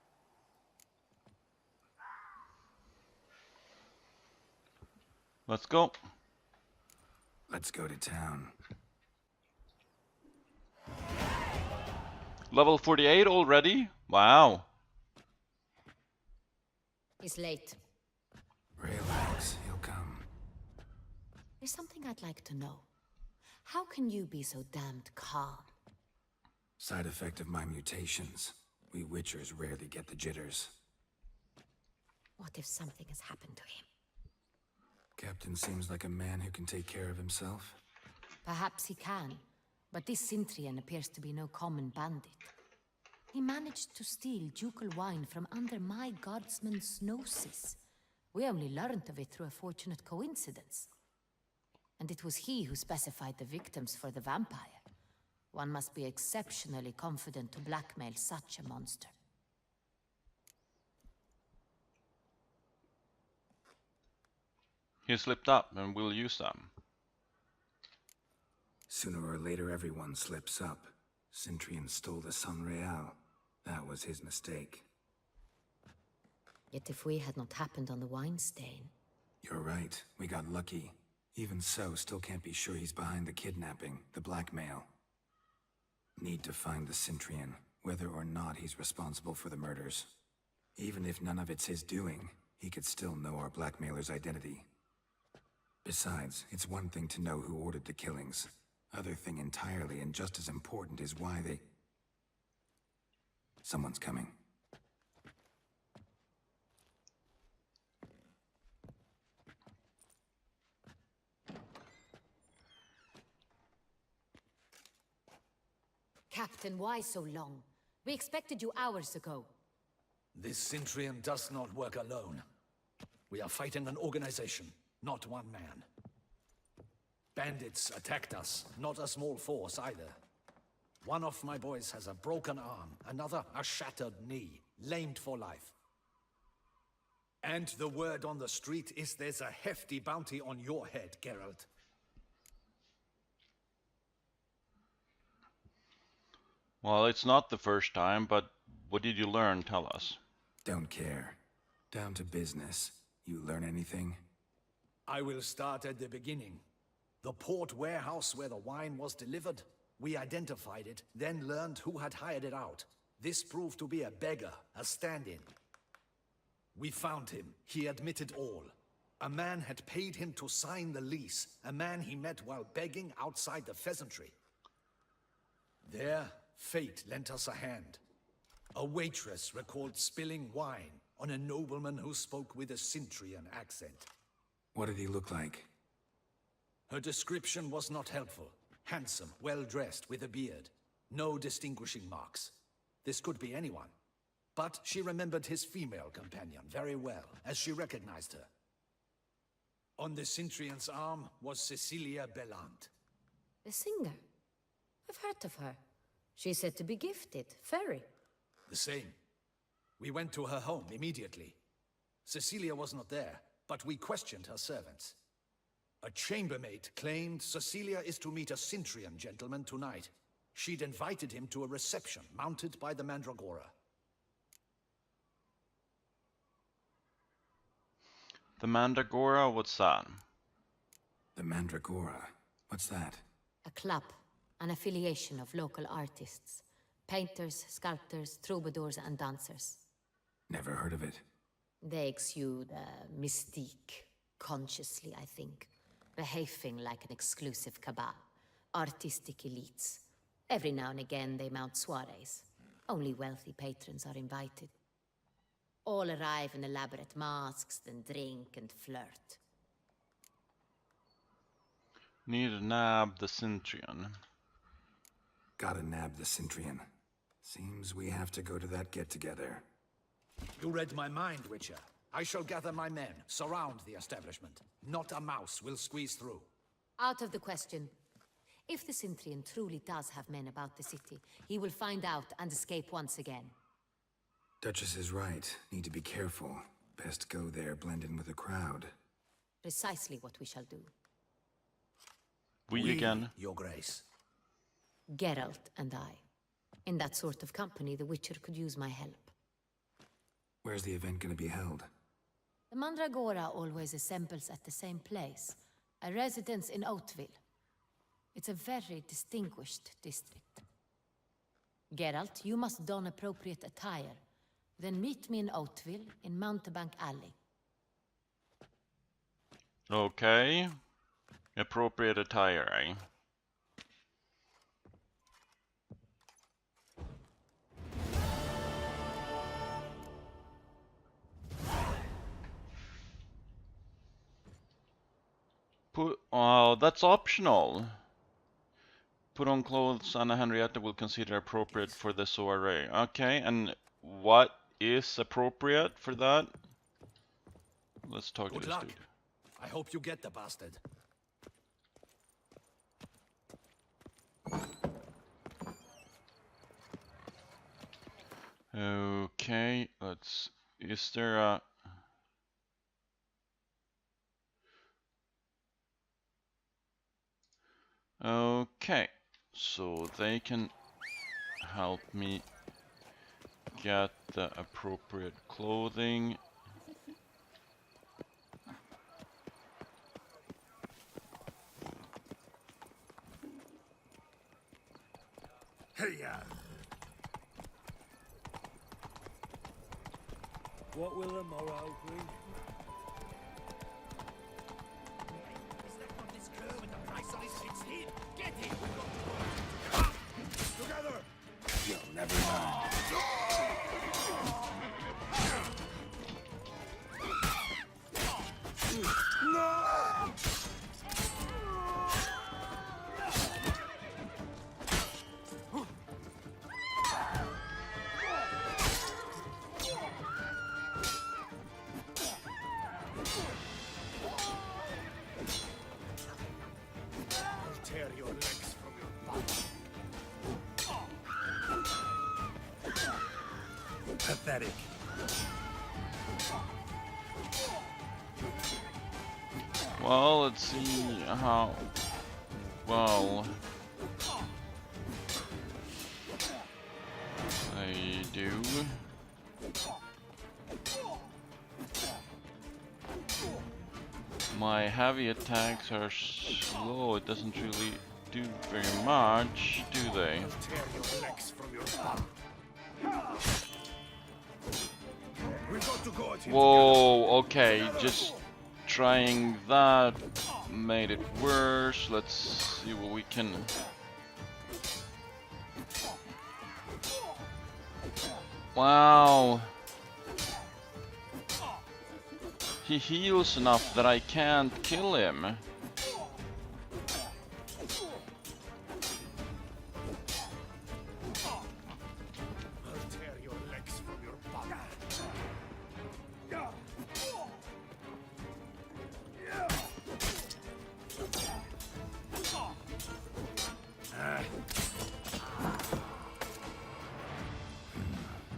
Let's go. Let's go to town. Level 48 already? Wow. He's late. Relax, he'll come. There's something I'd like to know. How can you be so damned calm? Side effect of my mutations. We Witchers rarely get the jitters. What if something has happened to him? Captain seems like a man who can take care of himself. Perhaps he can, but this Centurion appears to be no common bandit. He managed to steal ducal wine from under my guardsman's noses. We only learned of it through a fortunate coincidence. And it was he who specified the victims for the vampire. One must be exceptionally confident to blackmail such a monster. He slipped up and we'll use them. Sooner or later everyone slips up. Centurion stole the Sun Real. That was his mistake. Yet if we had not happened on the wine stain... You're right, we got lucky. Even so, still can't be sure he's behind the kidnapping, the blackmail. Need to find the Centurion, whether or not he's responsible for the murders. Even if none of it's his doing, he could still know our blackmailer's identity. Besides, it's one thing to know who ordered the killings. Other thing entirely, and just as important, is why they... Someone's coming. Captain, why so long? We expected you hours ago. This Centurion does not work alone. We are fighting an organization, not one man. Bandits attacked us, not a small force either. One of my boys has a broken arm, another a shattered knee, lamed for life. And the word on the street is there's a hefty bounty on your head, Geralt. Well, it's not the first time, but what did you learn? Tell us. Don't care. Down to business. You learn anything? I will start at the beginning. The port warehouse where the wine was delivered, we identified it, then learned who had hired it out. This proved to be a beggar, a stand-in. We found him. He admitted all. A man had paid him to sign the lease, a man he met while begging outside the pheasantry. There, fate lent us a hand. A waitress recalled spilling wine on a nobleman who spoke with a Centurion accent. What did he look like? Her description was not helpful. Handsome, well-dressed, with a beard. No distinguishing marks. This could be anyone. But she remembered his female companion very well, as she recognized her. On the Centurion's arm was Cecilia Bellant. The singer? I've heard of her. She's said to be gifted, fairy. The same. We went to her home immediately. Cecilia was not there, but we questioned her servants. A chambermaid claimed Cecilia is to meet a Centurion gentleman tonight. She'd invited him to a reception mounted by the Mandragora. The Mandragora, what's that? The Mandragora? What's that? A club, an affiliation of local artists. Painters, sculptors, troubadours, and dancers. Never heard of it. They exude mystique, consciously, I think. Behaving like an exclusive cabal. Artistic elites. Every now and again they mount soirees. Only wealthy patrons are invited. All arrive in elaborate masks, then drink and flirt. Need to nab the Centurion. Gotta nab the Centurion. Seems we have to go to that get-together. You read my mind, Witcher. I shall gather my men, surround the establishment. Not a mouse will squeeze through. Out of the question. If the Centurion truly does have men about the city, he will find out and escape once again. Duchess is right. Need to be careful. Best go there, blend in with the crowd. Precisely what we shall do. We again. Your Grace. Geralt and I. In that sort of company, the Witcher could use my help. Where's the event gonna be held? The Mandragora always assembles at the same place. A residence in Oatville. It's a very distinguished district. Geralt, you must don appropriate attire. Then meet me in Oatville, in Mountebank Alley. Okay. Appropriate attire, eh? Oh, that's optional. Put on clothes Anna Henrietta will consider appropriate for the soiree. Okay, and what is appropriate for that? Let's talk to this dude. I hope you get the bastard. Okay, let's... Is there a... Okay, so they can help me get the appropriate clothing. Hey-ya! What will the morrow bring? Together! You'll never mind. No! Tear your legs from your body. Pathetic. Well, let's see how well I do. My heavy attacks are slow, it doesn't really do very much, do they? Tear your legs from your body. We got to go at him. Whoa, okay, just trying that made it worse. Let's see what we can... Wow. He heals enough that I can't kill him. I'll tear your legs from your body.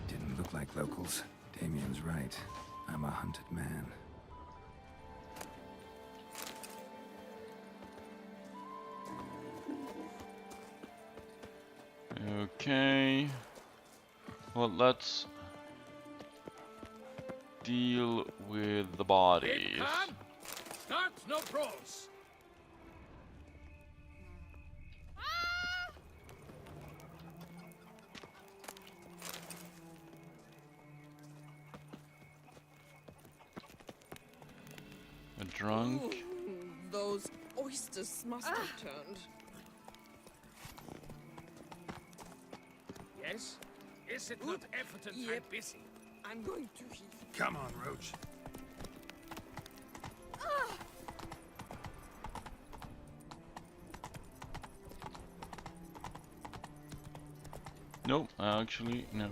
Didn't look like locals. Damien's right. I'm a hunted man. Okay. Well, let's deal with the bodies. Start no brawls. drunk. Ooh, those oysters must have turned. Yes? Is it not evident I'm Yep. busy? I'm going to heat. Come on, Roach. Nope, actually, no.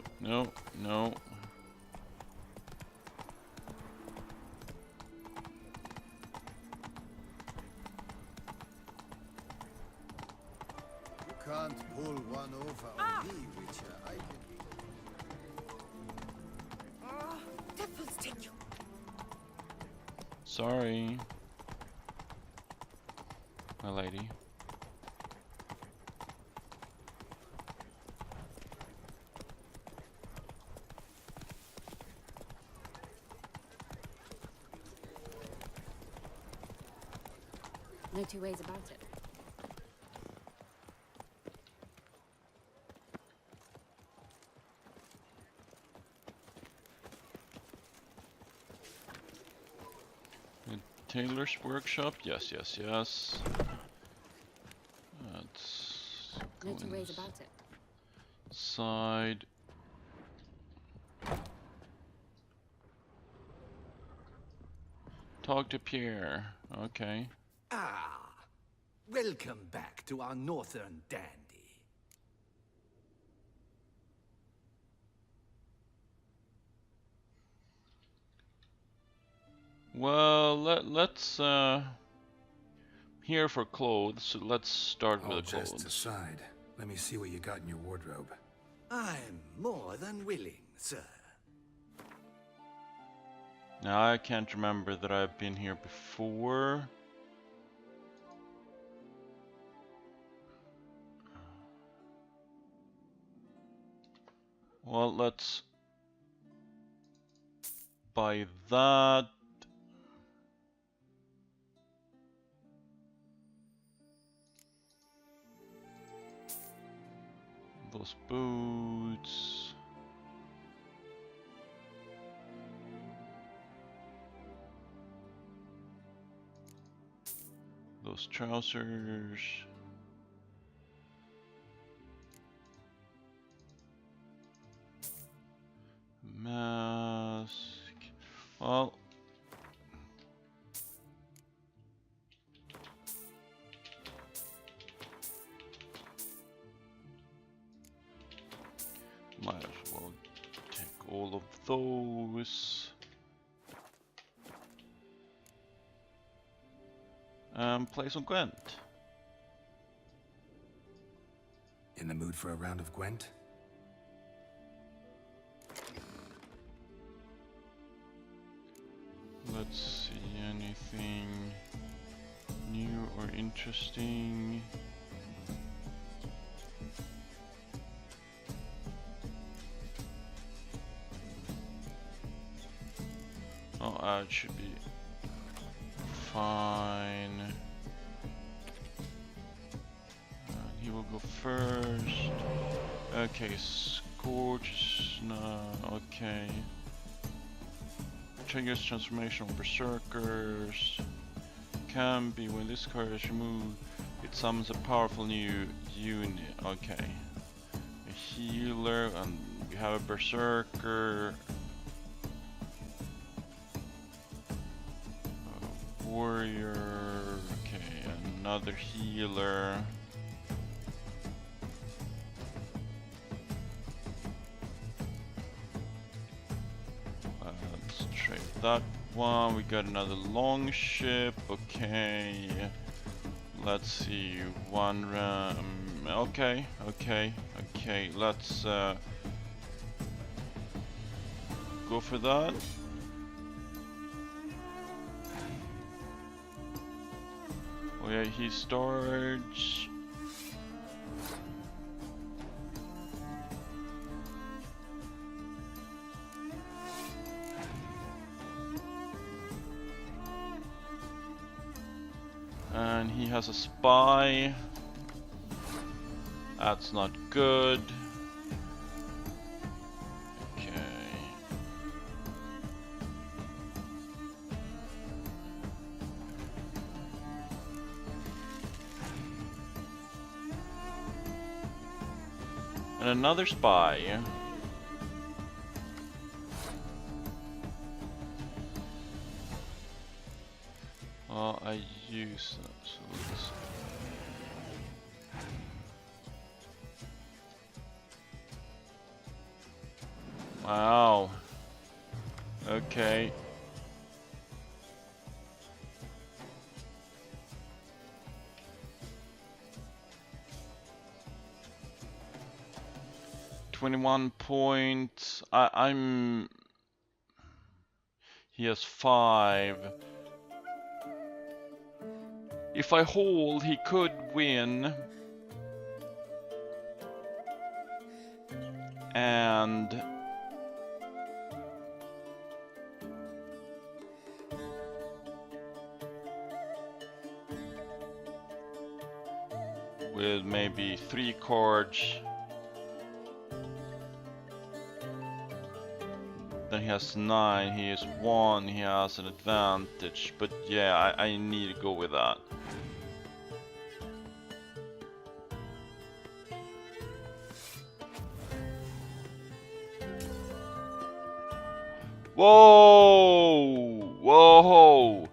You can't pull one over on me, Witcher. I can... Devils take you. Sorry, my lady. No two ways about it. The tailor's workshop? Yes. Let's go No two ways about it. inside. Talk to Pierre. Okay. Ah, welcome back to our northern dandy. Well, let's here for clothes. So let's start All with the jests clothes. aside, let me see what you got in your wardrobe. I'm more than willing, sir. Now I can't remember that I've been here before. Well, let's buy that. Those boots. Those trousers. Mask. Well, might as well take all of those. Play some Gwent. In the mood for a round of Gwent? Let's see, anything new or interesting? Oh, it should be fine. He will go first. Okay, Scourge, no, okay. Triggers transformation on berserkers. Can be when this card is removed, it summons a powerful new unit. Okay. A healer, and we have a berserker. A warrior. Okay, another healer. Let's trade that one. We got another long ship. Okay. Let's see. One okay. Let's go for that. Oh yeah, he starts. And he has a spy. That's not good. Okay. And another spy. Oh, I use that, so let's... Wow. Okay. $21 points. I'm... He has 5. If I hold, he could win. And... with maybe 3 cards. Then he has 9, he has 1, he has an advantage. But yeah, I need to go with that. Whoa! Whoa!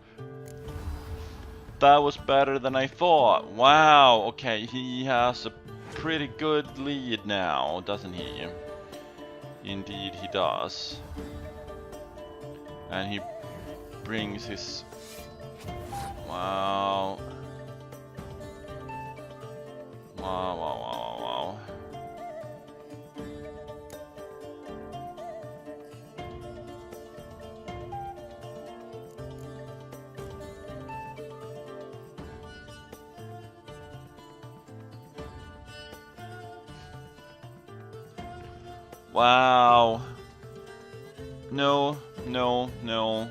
That was better than I thought. Wow, okay, he has a pretty good lead now, doesn't he? Indeed he does. And he brings his... Wow. Wow, wow, wow, wow. Wow. No, no, no.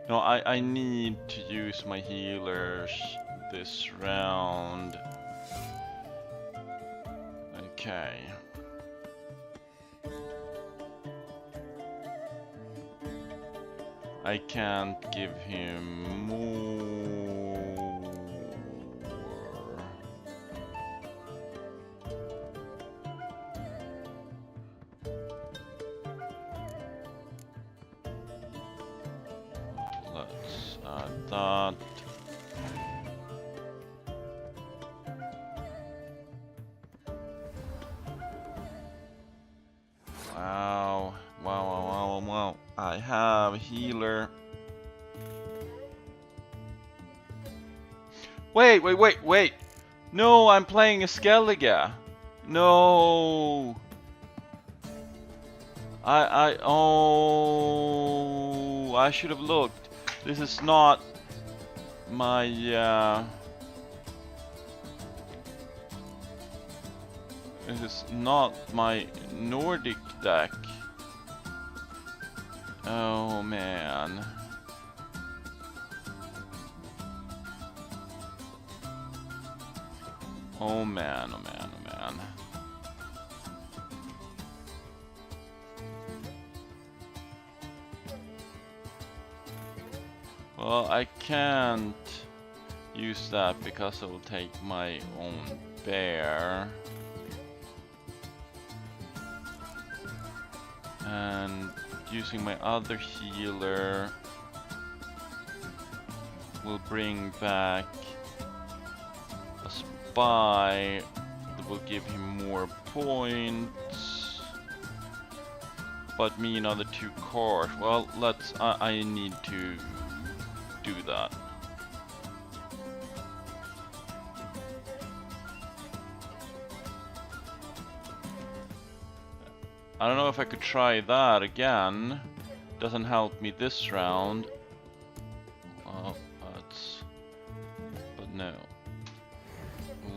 No, I need to use my healers this round. Okay. I can't give him more. Let's add that. Wow, wow, wow, wow, wow. I have healer. Wait, wait, wait, wait. No, I'm playing a Skellige. No. Oh, I should have looked. This is not my, this is not my Nordic deck. Oh man. Oh man, oh man, oh man. Well, I can't use that because I will take my own bear. And using my other healer will bring back a spy that will give him more points, but me another 2 cards. Well, let's. I need to do that. I don't know if I could try that again. Doesn't help me this round. Oh, that's... But no.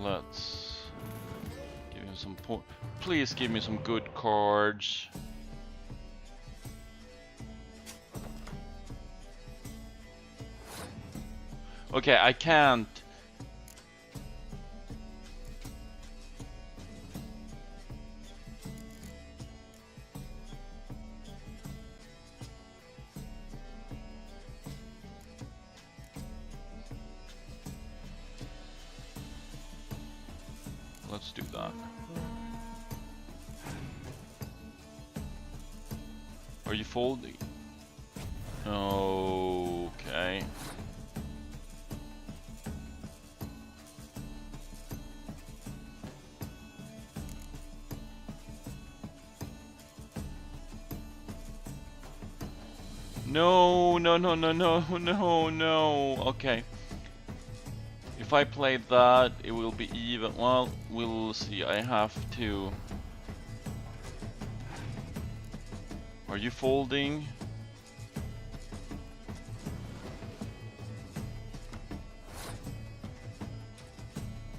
Let's give him some point. Please give me some good cards. Okay, I can't. let's do that. Are you folding? Okay. No, no, no, no, no, no, no. Okay. If I play that, it will be even. Well, we'll see. I have to. Are you folding?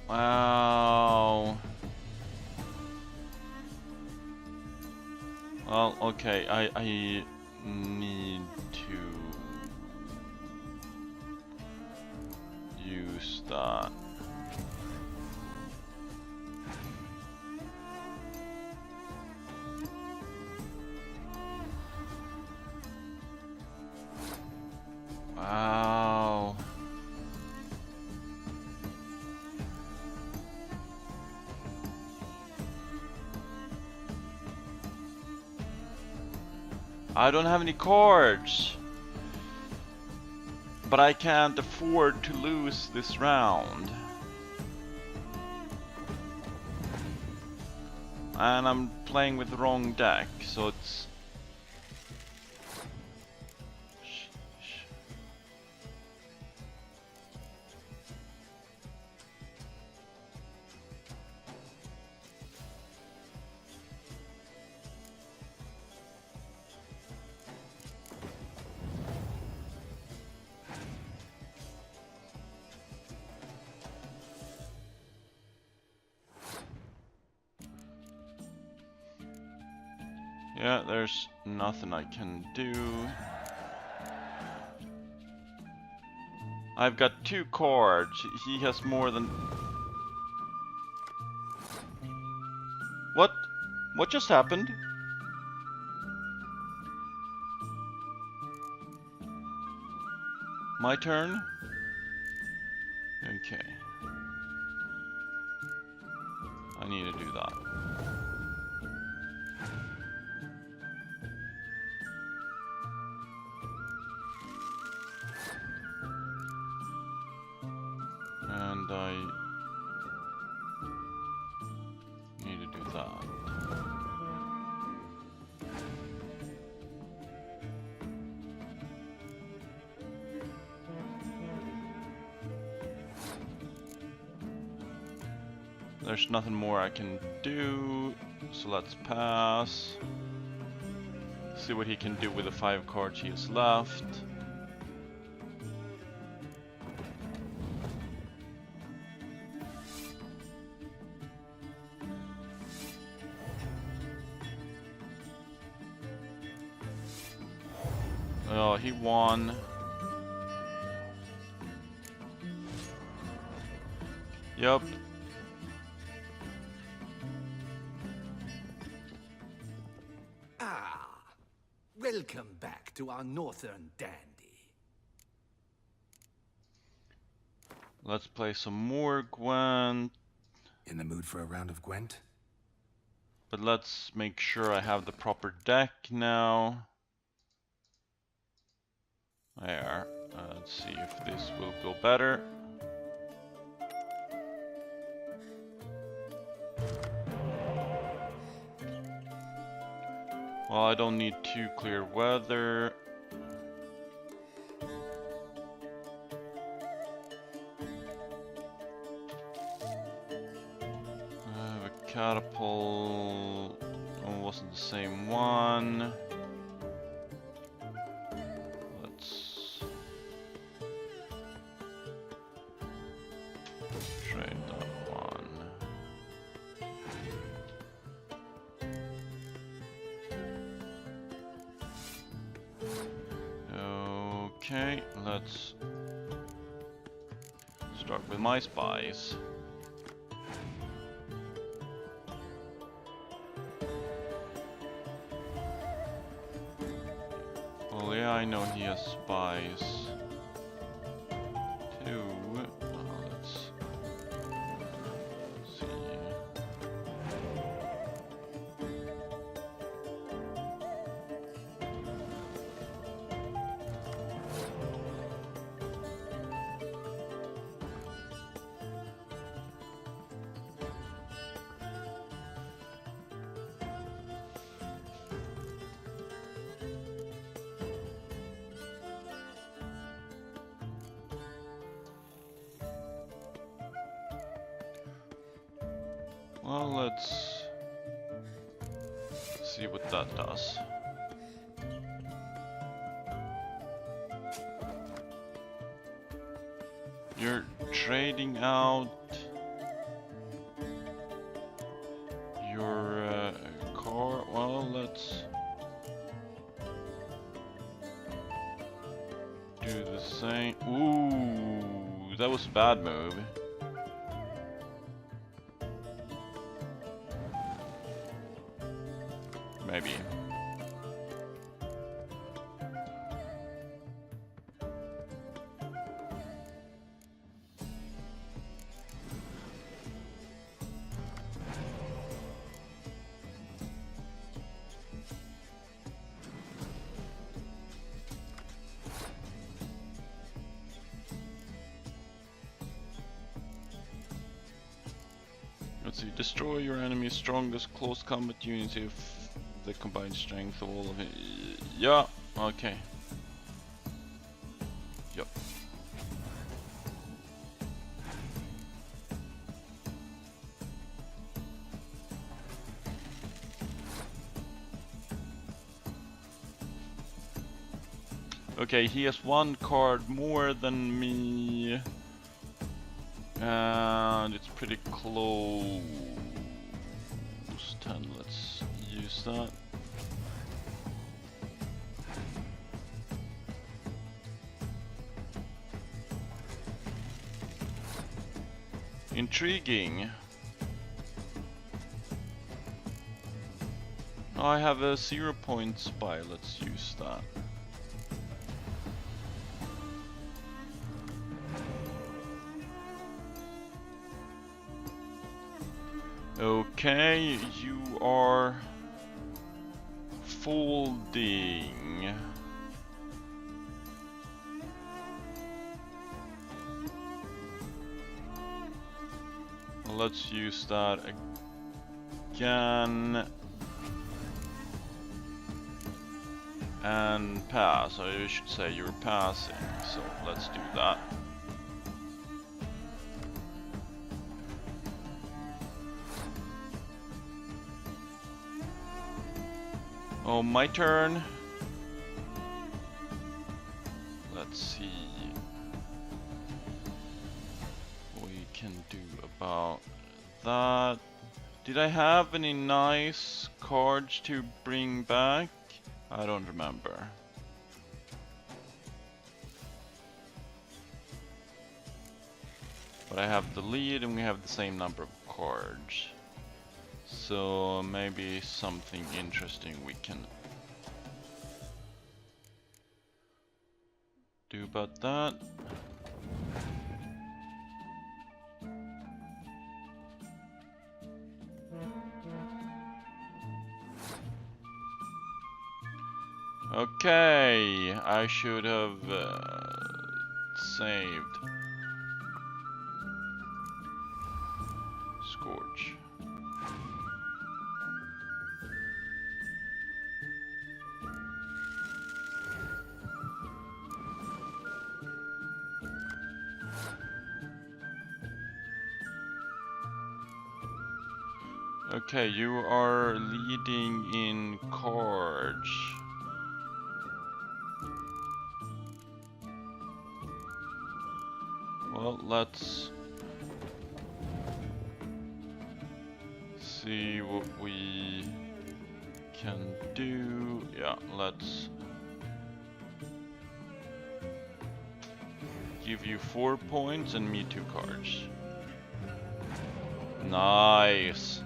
Wow. Well, okay. I need to use that. Wow. I don't have any cards. But I can't afford to lose this round. And I'm playing with the wrong deck, so it's... Yeah, there's nothing I can do. I've got 2 cards. He has more than... What? What just happened? My turn? Okay. I need to do that. And I need to do that. There's nothing more I can do, so let's pass. See what he can do with the 5 cards he has left. Oh, he won. Yup. Ah, welcome back to our northern dandy. Let's play some more Gwent. In the mood for a round of Gwent? But let's make sure I have the proper deck now. There. Let's see if this will go better. Well, I don't need too clear weather. I have a catapult. Oh, it wasn't the same one. Let's trade that one. Okay, let's start with my spies. Well, yeah, I know he has spies too. Let's see. Well, let's see what that does. You're trading out your car. Well, let's do the same. Ooh, that was a bad move. Maybe. Let's see, destroy your enemy's strongest close combat unit if the combined strength of all of it. Yeah, okay. Yep. Okay, he has one card more than me. And it's pretty close. 10, let's use that. Intriguing. I have a 0-point spy, let's use that. Okay, you are folding. Let's use that again. And pass, or you should say you're passing, so let's do that. Oh, my turn. Let's see what we can do about that. Did I have any nice cards to bring back? I don't remember. But I have the lead and we have the same number of cards. So maybe something interesting we can do about that. Okay, I should have saved. Scorch. Okay, you are leading in cards. Well, let's see what we can do. Yeah, let's give you 4 points and me 2 cards. Nice.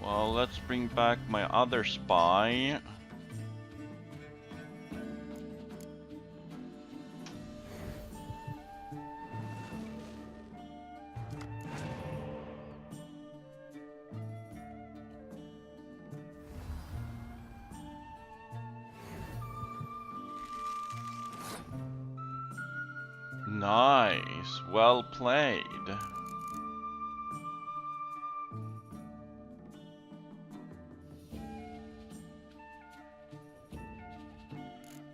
Well, let's bring back my other spy. Nice, well played.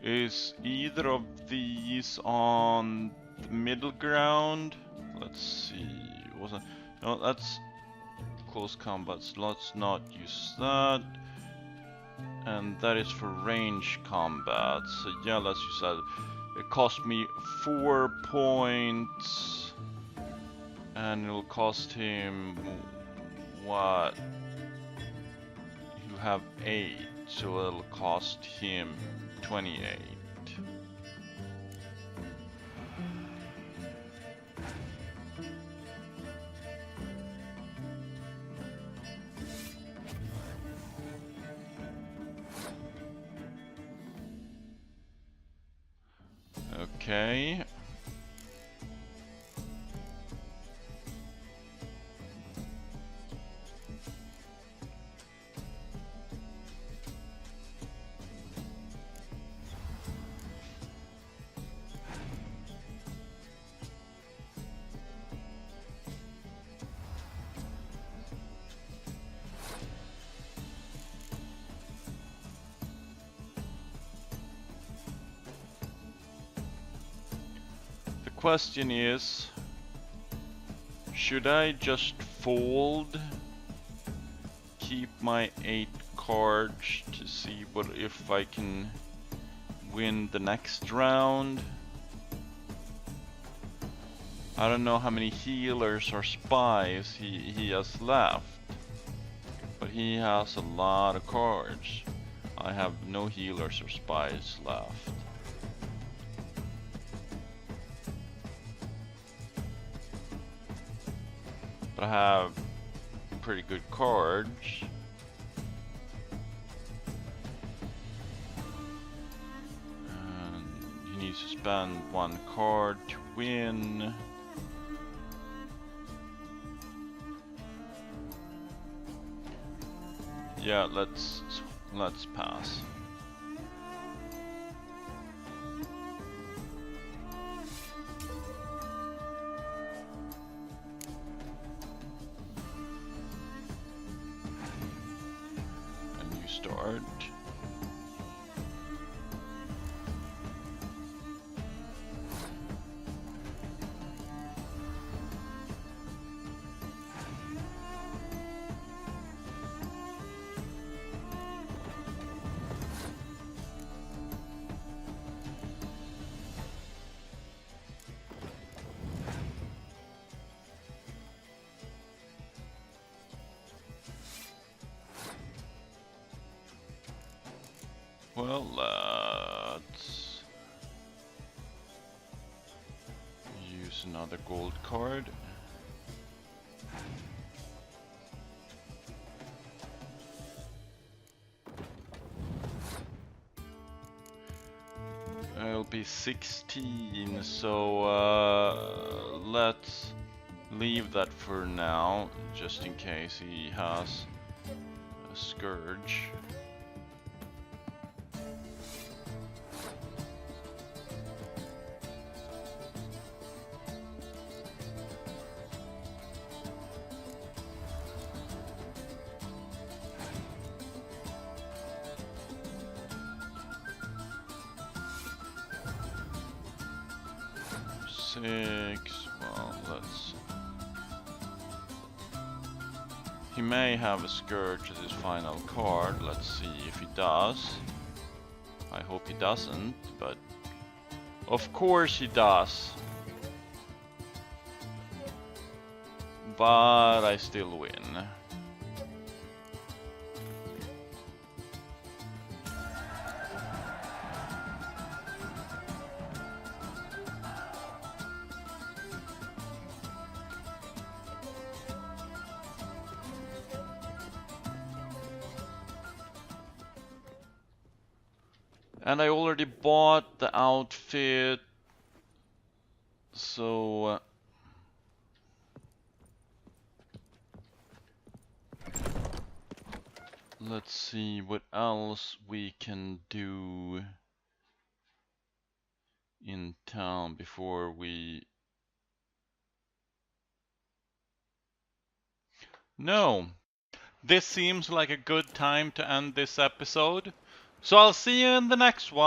Is either of these on the middle ground? Let's see. Wasn't no? That's close combat. So let's not use that. And that is for range combat. So yeah, let's use that. It cost me 4 points, and it'll cost him what? He'll have 8, so it'll cost him 28. Okay. Question is, should I just fold, keep my 8 cards to see what if I can win the next round? I don't know how many healers or spies he has left, but he has a lot of cards. I have no healers or spies left. I have pretty good cards. And he needs to spend 1 card to win. Yeah, let's pass. Start. Well, let's use another gold card. It'll be 16, so let's leave that for now, just in case he has a scourge. Well, let's... He may have a scourge as his final card. Let's see if he does. I hope he doesn't, but... Of course he does! But I still win. And I already bought the outfit, so let's see what else we can do. in town before we... No. This seems like a good time to end this episode. So I'll see you in the next one.